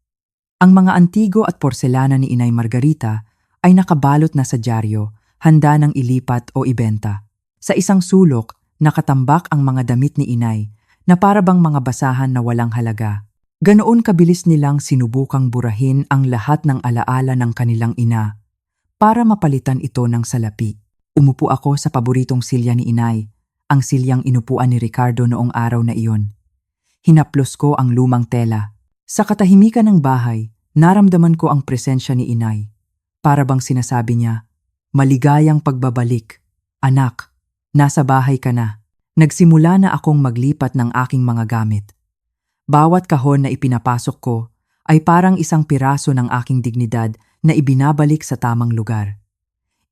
Ang mga antigo at porselana ni Inay Margarita ay nakabalot na sa dyaryo, handa ng ilipat o ibenta. Sa isang sulok, nakatambak ang mga damit ni Inay na para bang mga basahan na walang halaga. Ganoon kabilis nilang sinubukang burahin ang lahat ng alaala ng kanilang ina para mapalitan ito ng salapi. Umupo ako sa paboritong silya ni Inay, ang silyang inupuan ni Ricardo noong araw na iyon. Hinaplos ko ang lumang tela. Sa katahimikan ng bahay, naramdaman ko ang presensya ni Inay. Para bang sinasabi niya, "Maligayang pagbabalik. Anak, nasa bahay ka na." Nagsimula na akong maglipat ng aking mga gamit. Bawat kahon na ipinapasok ko ay parang isang piraso ng aking dignidad na ibinabalik sa tamang lugar.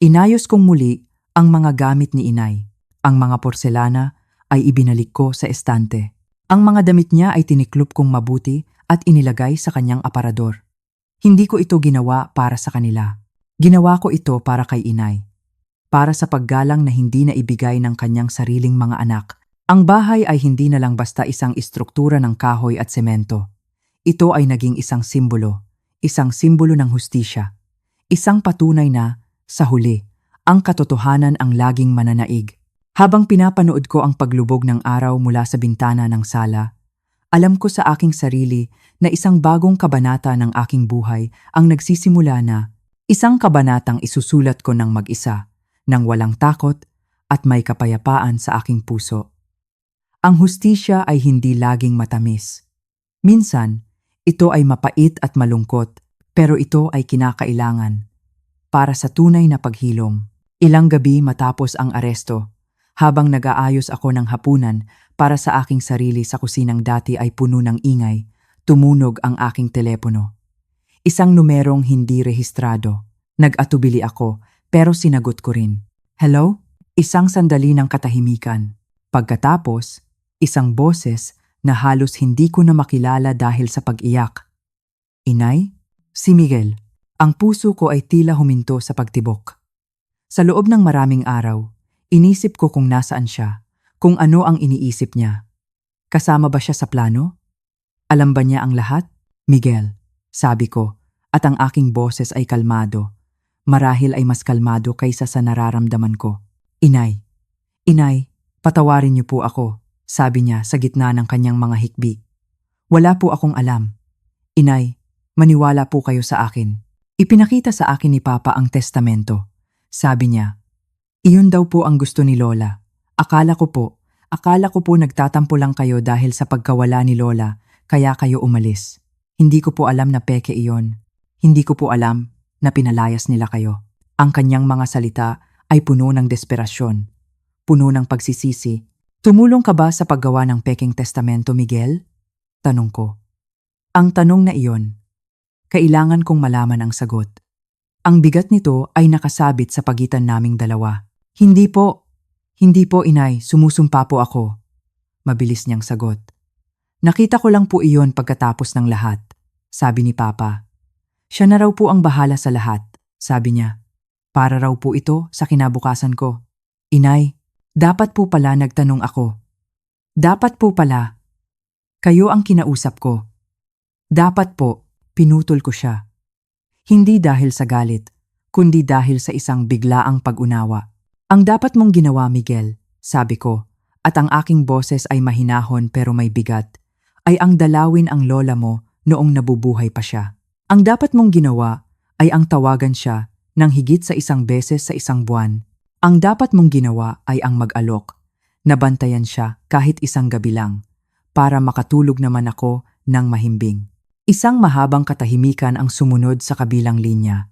Inayos kong muli ang mga gamit ni Inay. Ang mga porselana ay ibinalik ko sa estante. Ang mga damit niya ay tiniklop kong mabuti at inilagay sa kanyang aparador. Hindi ko ito ginawa para sa kanila. Ginawa ko ito para kay Inay. Para sa paggalang na hindi na ibigay ng kanyang sariling mga anak. Ang bahay ay hindi na lang basta isang istruktura ng kahoy at semento. Ito ay naging isang simbolo ng hustisya. Isang patunay na, sa huli, ang katotohanan ang laging mananaig. Habang pinapanood ko ang paglubog ng araw mula sa bintana ng sala, alam ko sa aking sarili na isang bagong kabanata ng aking buhay ang nagsisimula na, isang kabanatang isusulat ko ng mag-isa, nang walang takot at may kapayapaan sa aking puso. Ang hustisya ay hindi laging matamis. Minsan, ito ay mapait at malungkot, pero ito ay kinakailangan para sa tunay na paghilom. Ilang gabi matapos ang aresto, habang nag-aayos ako ng hapunan para sa aking sarili sa kusinang dati ay puno ng ingay, tumunog ang aking telepono. Isang numerong hindi rehistrado. Nag-atubili ako, pero sinagot ko rin. "Hello?" Isang sandali ng katahimikan. Pagkatapos, isang boses na halos hindi ko na makilala dahil sa pag-iyak. "Inay?" "Si Miguel." Ang puso ko ay tila huminto sa pagtibok. Sa loob ng maraming araw, inisip ko kung nasaan siya, kung ano ang iniisip niya. Kasama ba siya sa plano? Alam ba niya ang lahat? "Miguel," sabi ko, at ang aking boses ay kalmado. Marahil ay mas kalmado kaysa sa nararamdaman ko. "Inay, Inay, patawarin niyo po ako," sabi niya sa gitna ng kanyang mga hikbi. "Wala po akong alam. Inay, maniwala po kayo sa akin." Ipinakita sa akin ni Papa ang testamento. Sabi niya, "Iyon daw po ang gusto ni Lola. Akala ko po nagtatampo lang kayo dahil sa pagkawala ni Lola, kaya kayo umalis. Hindi ko po alam na peke iyon. Hindi ko po alam na pinalayas nila kayo." Ang kanyang mga salita ay puno ng desperasyon, puno ng pagsisisi. "Tumulong ka ba sa paggawa ng pekeng testamento, Miguel?" Tanong ko. Ang tanong na iyon, kailangan kong malaman ang sagot. Ang bigat nito ay nakasabit sa pagitan naming dalawa. Hindi po, Inay, sumusumpa po ako." Mabilis niyang sagot. "Nakita ko lang po iyon pagkatapos ng lahat," sabi ni Papa. "Siya na raw po ang bahala sa lahat," sabi niya. "Para raw po ito sa kinabukasan ko." "Inay, dapat po pala nagtanong ako. Dapat po pala. Kayo ang kinausap ko. Dapat po," pinutol ko siya. Hindi dahil sa galit, kundi dahil sa isang biglaang pag-unawa. "Ang dapat mong ginawa, Miguel," sabi ko, at ang aking boses ay mahinahon pero may bigat, "ay ang dalawin ang lola mo noong nabubuhay pa siya. Ang dapat mong ginawa ay ang tawagan siya ng higit sa isang beses sa isang buwan. Ang dapat mong ginawa ay ang mag-alok, nabantayan siya kahit isang gabi lang, para makatulog naman ako ng mahimbing." Isang mahabang katahimikan ang sumunod sa kabilang linya.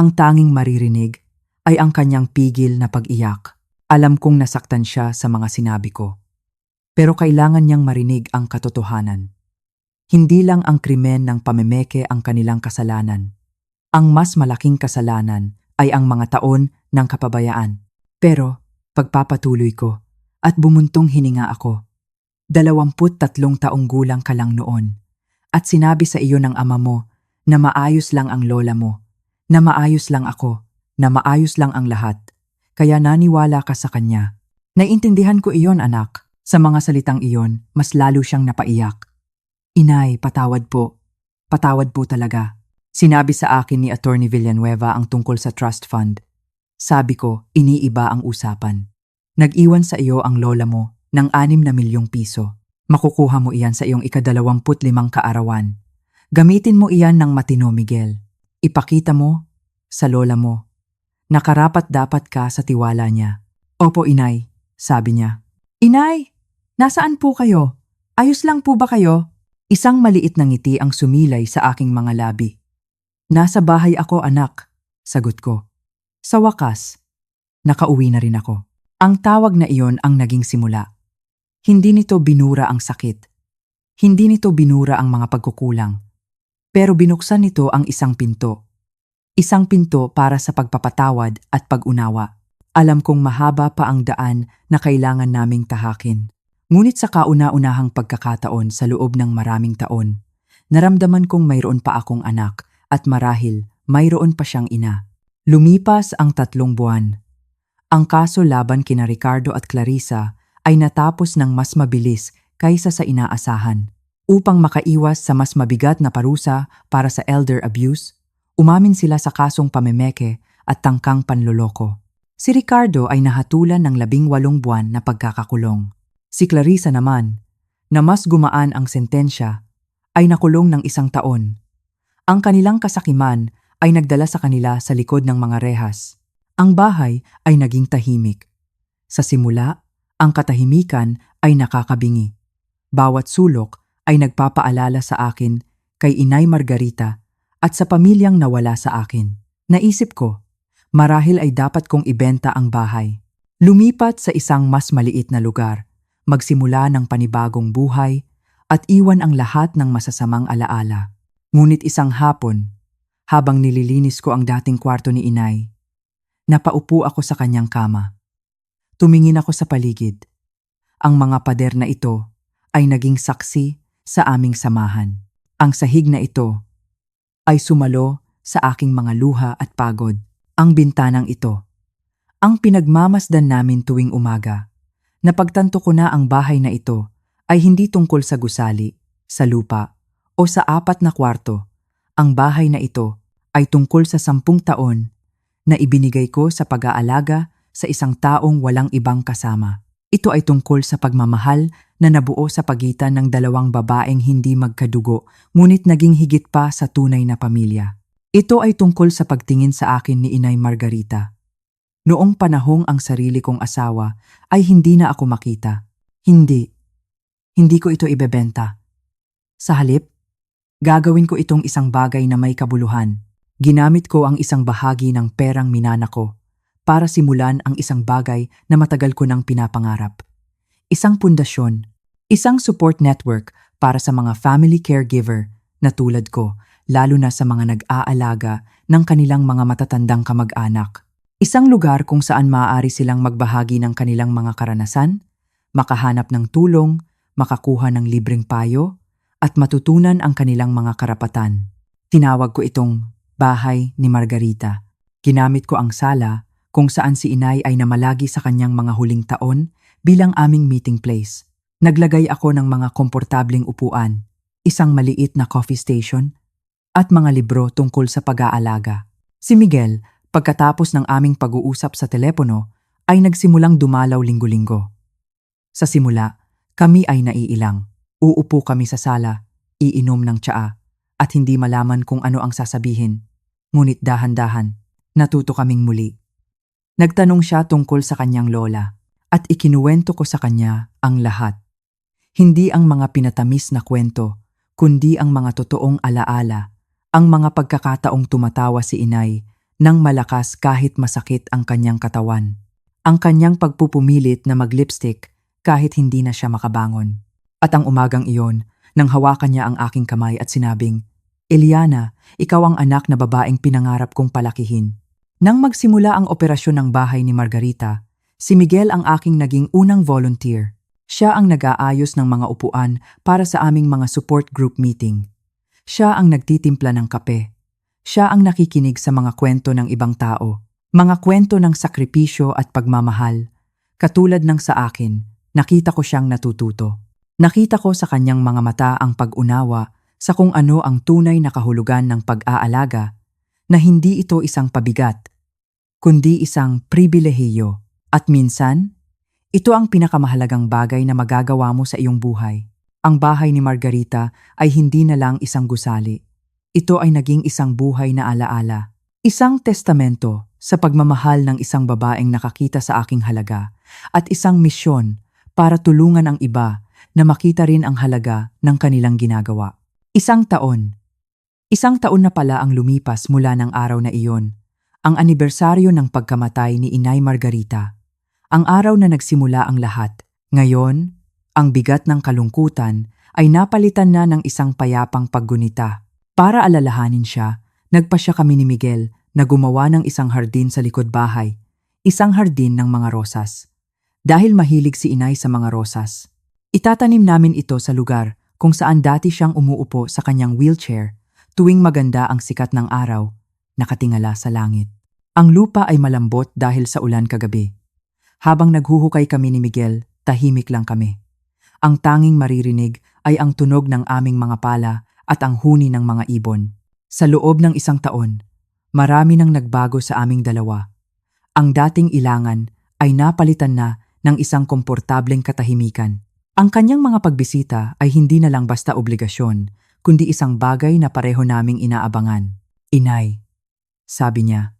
Ang tanging maririnig ay ang kanyang pigil na pag-iyak. Alam kong nasaktan siya sa mga sinabi ko. Pero kailangan niyang marinig ang katotohanan. Hindi lang ang krimen ng pamemeke ang kanilang kasalanan. Ang mas malaking kasalanan ay ang mga taon ng kapabayaan. Pero pagpapatuloy ko at bumuntong hininga ako. 23 taong gulang ka lang noon. At sinabi sa iyo ng ama mo na maayos lang ang lola mo, na maayos lang ako, na maayos lang ang lahat. kaya naniwala ka sa kanya. Naiintindihan ko iyon, anak. Sa mga salitang iyon, mas lalo siyang napaiyak. Inay, patawad po. Patawad po talaga. Sinabi sa akin ni Attorney Villanueva ang tungkol sa trust fund. Sabi ko, iniiba ang usapan. Nag-iwan sa iyo ang lola mo ng 6 na milyong piso. Makukuha mo iyan sa iyong ika-25 kaarawan. Gamitin mo iyan ng matino, Miguel. Ipakita mo sa lola mo na karapat-dapat ka sa tiwala niya. Opo, inay, sabi niya. Inay, nasaan po kayo? Ayos lang po ba kayo? Isang maliit na ngiti ang sumilay sa aking mga labi. Nasa bahay ako, anak, sagot ko. Sa wakas, nakauwi na rin ako. Ang tawag na iyon ang naging simula. Hindi nito binura ang sakit. Hindi nito binura ang mga pagkukulang. Pero binuksan nito ang isang pinto. Isang pinto para sa pagpapatawad at pag-unawa. Alam kong mahaba pa ang daan na kailangan naming tahakin. Ngunit sa kauna-unahang pagkakataon sa loob ng maraming taon, naramdaman kong mayroon pa akong anak at marahil mayroon pa siyang ina. Lumipas ang 3 buwan. Ang kaso laban kina Ricardo at Clarissa ay natapos ng mas mabilis kaysa sa inaasahan. Upang makaiwas sa mas mabigat na parusa para sa elder abuse, umamin sila sa kasong pamemeke at tangkang panloloko. Si Ricardo ay nahatulan ng 18 buwan na pagkakakulong. Si Clarissa naman, na mas gumaan ang sentensya, ay nakulong ng 1 taon. Ang kanilang kasakiman ay nagdala sa kanila sa likod ng mga rehas. Ang bahay ay naging tahimik. Sa simula, ang katahimikan ay nakakabingi. Bawat sulok ay nagpapaalala sa akin kay Inay Margarita at sa pamilyang nawala sa akin. Naisip ko, marahil ay dapat kong ibenta ang bahay. Lumipat sa isang mas maliit na lugar, magsimula ng panibagong buhay at iwan ang lahat ng masasamang alaala. Ngunit isang hapon, habang nililinis ko ang dating kwarto ni Inay, napaupo ako sa kanyang kama. Tumingin ako sa paligid. Ang mga pader na ito ay naging saksi sa aming samahan. Ang sahig na ito ay sumalo sa aking mga luha at pagod. Ang bintanang ito, ang pinagmamasdan namin tuwing umaga. Napagtanto ko na ang bahay na ito ay hindi tungkol sa gusali, sa lupa, o sa 4 na kwarto. Ang bahay na ito ay tungkol sa 10 taon na ibinigay ko sa pag-aalaga sa isang taong walang ibang kasama. Ito ay tungkol sa pagmamahal na nabuo sa pagitan ng 2 babaeng hindi magkadugo, ngunit naging higit pa sa tunay na pamilya. Ito ay tungkol sa pagtingin sa akin ni Inay Margarita. Noong panahong ang sarili kong asawa ay hindi na ako makita. Hindi ko ito ibebenta. Sa halip, gagawin ko itong isang bagay na may kabuluhan. Ginamit ko ang isang bahagi ng perang minana ko para simulan ang isang bagay na matagal ko nang pinapangarap. Isang pundasyon, isang support network para sa mga family caregiver na tulad ko, lalo na sa mga nag-aalaga ng kanilang mga matatandang kamag-anak. Isang lugar kung saan maaari silang magbahagi ng kanilang mga karanasan, makahanap ng tulong, makakuha ng libreng payo, at matutunan ang kanilang mga karapatan. Tinawag ko itong Bahay ni Margarita. Ginamit ko ang sala kung saan si Inay ay namalagi sa kanyang mga huling taon bilang aming meeting place. Naglagay ako ng mga komportableng upuan, isang maliit na coffee station, at mga libro tungkol sa pag-aalaga. Si Miguel, pagkatapos ng aming pag-uusap sa telepono, ay nagsimulang dumalaw linggo-linggo. Sa simula, kami ay naiilang. Uupo kami sa sala, iinom ng tsaa, at hindi malaman kung ano ang sasabihin. Ngunit dahan-dahan, natuto kaming muli. Nagtanong siya tungkol sa kanyang lola, at ikinuwento ko sa kanya ang lahat. Hindi ang mga pinatamis na kwento, kundi ang mga totoong alaala, ang mga pagkakataong tumatawa si Inay nang malakas kahit masakit ang kanyang katawan. Ang kanyang pagpupumilit na mag-lipstick kahit hindi na siya makabangon. At ang umagang iyon, nang hawakan niya ang aking kamay at sinabing, Eliana, ikaw ang anak na babaeng pinangarap kong palakihin. Nang magsimula ang operasyon ng bahay ni Margarita, si Miguel ang aking naging unang volunteer. Siya ang nag-aayos ng mga upuan para sa aming mga support group meeting. Siya ang nagtitimpla ng kape. Siya ang nakikinig sa mga kwento ng ibang tao. Mga kwento ng sakripisyo at pagmamahal, katulad ng sa akin, nakita ko siyang natututo. Nakita ko sa kanyang mga mata ang pag-unawa sa kung ano ang tunay na kahulugan ng pag-aalaga, na hindi ito isang pabigat, kundi isang pribilehiyo. At minsan, ito ang pinakamahalagang bagay na magagawa mo sa iyong buhay. Ang bahay ni Margarita ay hindi na lang isang gusali. Ito ay naging isang buhay na alaala. Isang testamento sa pagmamahal ng isang babaeng nakakita sa aking halaga at isang misyon para tulungan ang iba na makita rin ang halaga ng kanilang ginagawa. Isang taon. Isang taon na pala ang lumipas mula ng araw na iyon. Ang anibersaryo ng pagkamatay ni Inay Margarita. Ang araw na nagsimula ang lahat. Ngayon, ang bigat ng kalungkutan ay napalitan na ng isang payapang paggunita. Para alalahanin siya, nagpasya kami ni Miguel na gumawa ng isang hardin sa likod bahay. Isang hardin ng mga rosas. Dahil mahilig si Inay sa mga rosas, itatanim namin ito sa lugar kung saan dati siyang umuupo sa kanyang wheelchair tuwing maganda ang sikat ng araw, nakatingala sa langit. Ang lupa ay malambot dahil sa ulan kagabi. Habang naghuhukay kami ni Miguel, tahimik lang kami. Ang tanging maririnig ay ang tunog ng aming mga pala at ang huni ng mga ibon. Sa loob ng isang taon, marami nang nagbago sa aming dalawa. Ang dating ilangan ay napalitan na ng isang komportableng katahimikan. Ang kanyang mga pagbisita ay hindi na lang basta obligasyon, kundi isang bagay na pareho naming inaabangan. Inay, sabi niya,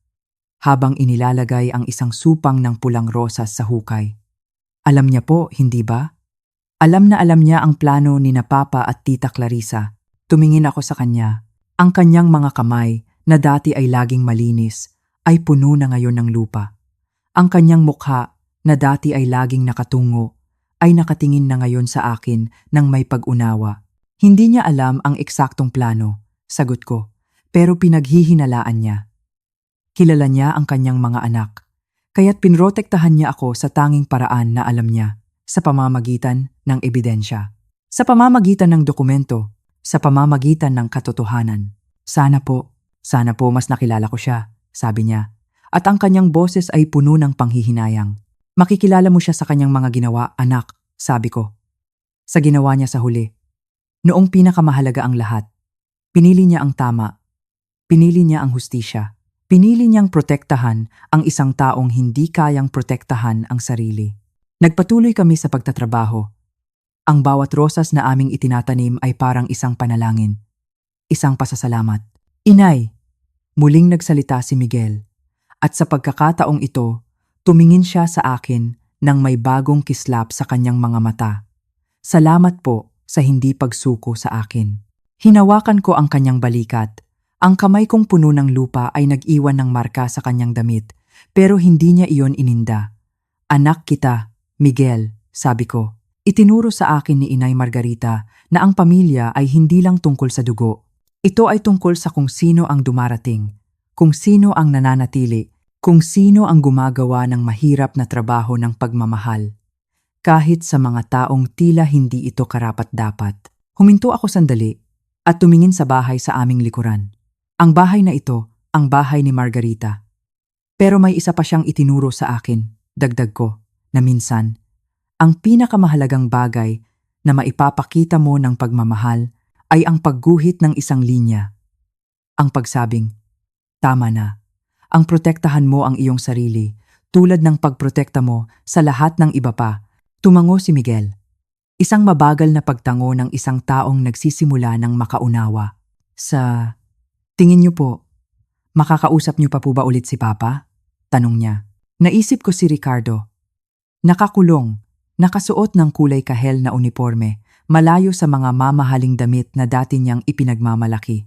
habang inilalagay ang isang supang ng pulang rosas sa hukay. Alam niya po, hindi ba? Alam na alam niya ang plano ni na Papa at Tita Clarissa. Tumingin ako sa kanya. Ang kanyang mga kamay, na dati ay laging malinis, ay puno na ngayon ng lupa. Ang kanyang mukha, na dati ay laging nakatungo, ay nakatingin na ngayon sa akin ng may pag-unawa. Hindi niya alam ang eksaktong plano, sagot ko, pero pinaghihinalaan niya. Kilala niya ang kanyang mga anak, kaya't pinrotektahan niya ako sa tanging paraan na alam niya, sa pamamagitan ng ebidensya, sa pamamagitan ng dokumento, sa pamamagitan ng katotohanan. Sana po mas nakilala ko siya, sabi niya, at ang kanyang boses ay puno ng panghihinayang. Makikilala mo siya sa kanyang mga ginawa, anak, sabi ko. Sa ginawa niya sa huli. Noong pinakamahalaga ang lahat, pinili niya ang tama, pinili niya ang hustisya, pinili niyang protektahan ang isang taong hindi kayang protektahan ang sarili. Nagpatuloy kami sa pagtatrabaho. Ang bawat rosas na aming itinatanim ay parang isang panalangin, isang pasasalamat. Inay, muling nagsalita si Miguel, at sa pagkakataong ito, tumingin siya sa akin nang may bagong kislap sa kanyang mga mata. Salamat po sa hindi pagsuko sa akin. Hinawakan ko ang kanyang balikat. Ang kamay kong puno ng lupa ay nag-iwan ng marka sa kanyang damit, pero hindi niya iyon ininda. Anak kita, Miguel, sabi ko. Itinuro sa akin ni Inay Margarita na ang pamilya ay hindi lang tungkol sa dugo. Ito ay tungkol sa kung sino ang dumarating, kung sino ang nananatili, kung sino ang gumagawa ng mahirap na trabaho ng pagmamahal. Kahit sa mga taong tila hindi ito karapat-dapat. Huminto ako sandali at tumingin sa bahay sa aming likuran. Ang bahay na ito, ang bahay ni Margarita. Pero may isa pa siyang itinuro sa akin, dagdag ko, na minsan, ang pinakamahalagang bagay na maipapakita mo ng pagmamahal ay ang pagguhit ng isang linya. Ang pagsabing, tama na. Ang protektahan mo ang iyong sarili, tulad ng pagprotekta mo sa lahat ng iba pa. Tumango si Miguel. Isang mabagal na pagtango ng isang taong nagsisimula ng makaunawa. Sa tingin niyo po, makakausap niyo pa po ba ulit si Papa? Tanong niya. Naisip ko si Ricardo. Nakakulong, nakasuot ng kulay kahel na uniforme, malayo sa mga mamahaling damit na dati niyang ipinagmamalaki.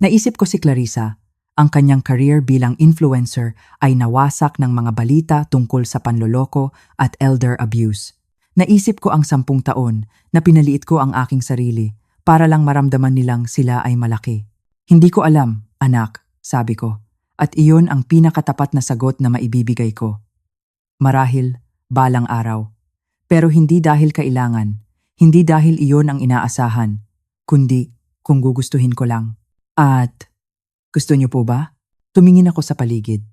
Naisip ko si Clarissa. Ang kanyang career bilang influencer ay nawasak ng mga balita tungkol sa panloloko at elder abuse. Naisip ko ang 10 taon na pinaliit ko ang aking sarili para lang maramdaman nilang sila ay malaki. Hindi ko alam, anak, sabi ko, at iyon ang pinakatapat na sagot na maibibigay ko. Marahil, balang araw. Pero hindi dahil kailangan, hindi dahil iyon ang inaasahan, kundi kung gugustuhin ko lang. At gusto niyo po ba? Tumingin ako sa paligid.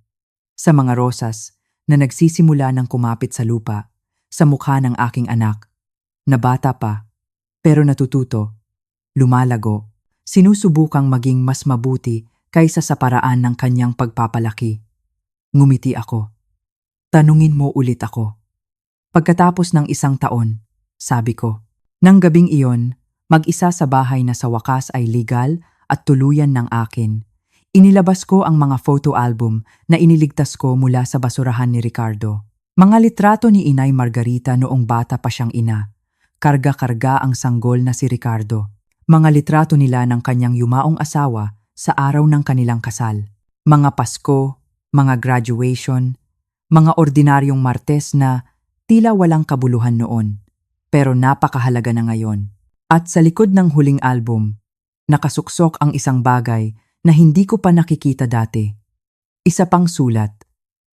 sa mga rosas na nagsisimula ng kumapit sa lupa, sa mukha ng aking anak, na bata pa, pero natututo, lumalago, sinusubukang maging mas mabuti kaysa sa paraan ng kanyang pagpapalaki. Ngumiti ako. Tanungin mo ulit ako. Pagkatapos ng 1 taon, sabi ko, nang gabing iyon, mag-isa sa bahay na sa wakas ay legal at tuluyan ng akin. Inilabas ko ang mga photo album na iniligtas ko mula sa basurahan ni Ricardo. Mga litrato ni Inay Margarita noong bata pa siyang ina. Karga-karga ang sanggol na si Ricardo. Mga litrato nila ng kanyang yumaong asawa sa araw ng kanilang kasal. Mga Pasko, mga graduation, mga ordinaryong Martes na tila walang kabuluhan noon, pero napakahalaga na ngayon. At sa likod ng huling album, nakasuksok ang isang bagay na hindi ko pa nakikita dati. Isa pang sulat,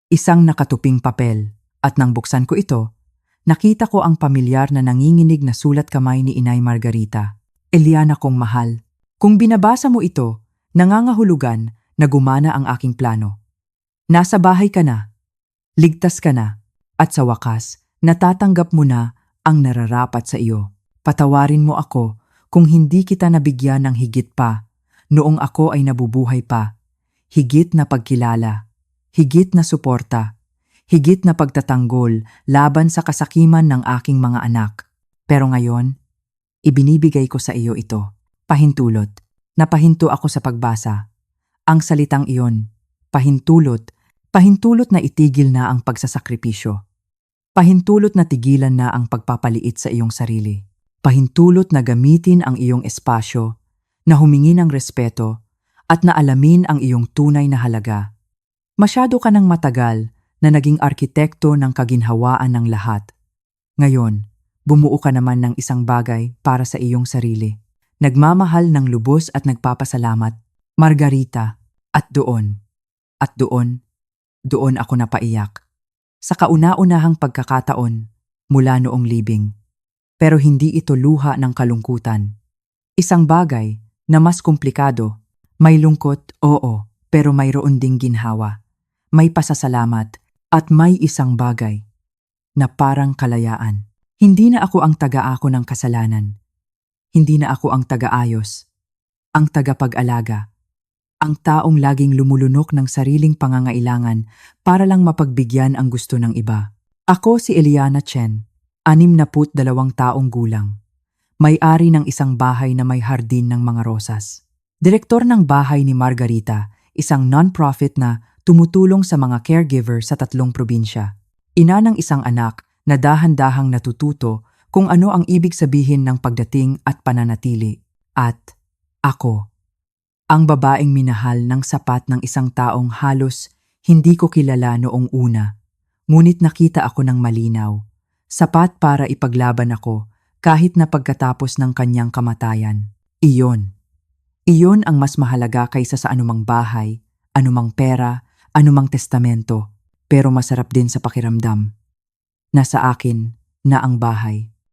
isang nakatuping papel, at nang buksan ko ito, nakita ko ang pamilyar na nanginginig na sulat kamay ni Inay Margarita. Eliana kong mahal, kung binabasa mo ito, nangangahulugan na gumana ang aking plano. Nasa bahay ka na, ligtas ka na, at sa wakas, natatanggap mo na ang nararapat sa iyo. Patawarin mo ako kung hindi kita nabigyan ng higit pa, noong ako ay nabubuhay pa. Higit na pagkilala, higit na suporta, higit na pagtatanggol laban sa kasakiman ng aking mga anak. Pero ngayon, ibinibigay ko sa iyo ito. Pahintulot. Napahinto ako sa pagbasa. Ang salitang iyon, pahintulot, pahintulot na itigil na ang pagsasakripisyo. Pahintulot na tigilan na ang pagpapaliit sa iyong sarili. Pahintulot na gamitin ang iyong espasyo, na humingi ng respeto, at na alamin ang iyong tunay na halaga. Masyado ka ng matagal na naging arkitekto ng kaginhawaan ng lahat. Ngayon, bumuo ka naman ng isang bagay para sa iyong sarili. Nagmamahal ng lubos at nagpapasalamat, Margarita, at doon ako napaiyak. Sa kauna-unahang pagkakataon mula noong libing. Pero hindi ito luha ng kalungkutan. Isang bagay na mas komplikado. May lungkot, oo, pero mayroon ding ginhawa. May pasasalamat at may isang bagay na parang kalayaan. Hindi na ako ang taga-ako ng kasalanan. Hindi na ako ang taga-ayos. Ang tagapag-alaga. Ang taong laging lumulunok ng sariling pangangailangan para lang mapagbigyan ang gusto ng iba. Ako si Eliana Chen, 62 taong gulang. May-ari ng isang bahay na may hardin ng mga rosas. Direktor ng bahay ni Margarita, isang non-profit na tumutulong sa mga caregiver sa 3 probinsya. Ina ng isang anak na dahan-dahang natututo kung ano ang ibig sabihin ng pagdating at pananatili. At ako, ang babaeng minahal ng sapat ng isang taong halos hindi ko kilala noong una. Ngunit nakita ako ng malinaw. Sapat para ipaglaban ako kahit na pagkatapos ng kanyang kamatayan. Iyon ang mas mahalaga kaysa sa anumang bahay, anumang pera, anumang testamento. Pero masarap din sa pakiramdam. Nasa akin na ang bahay.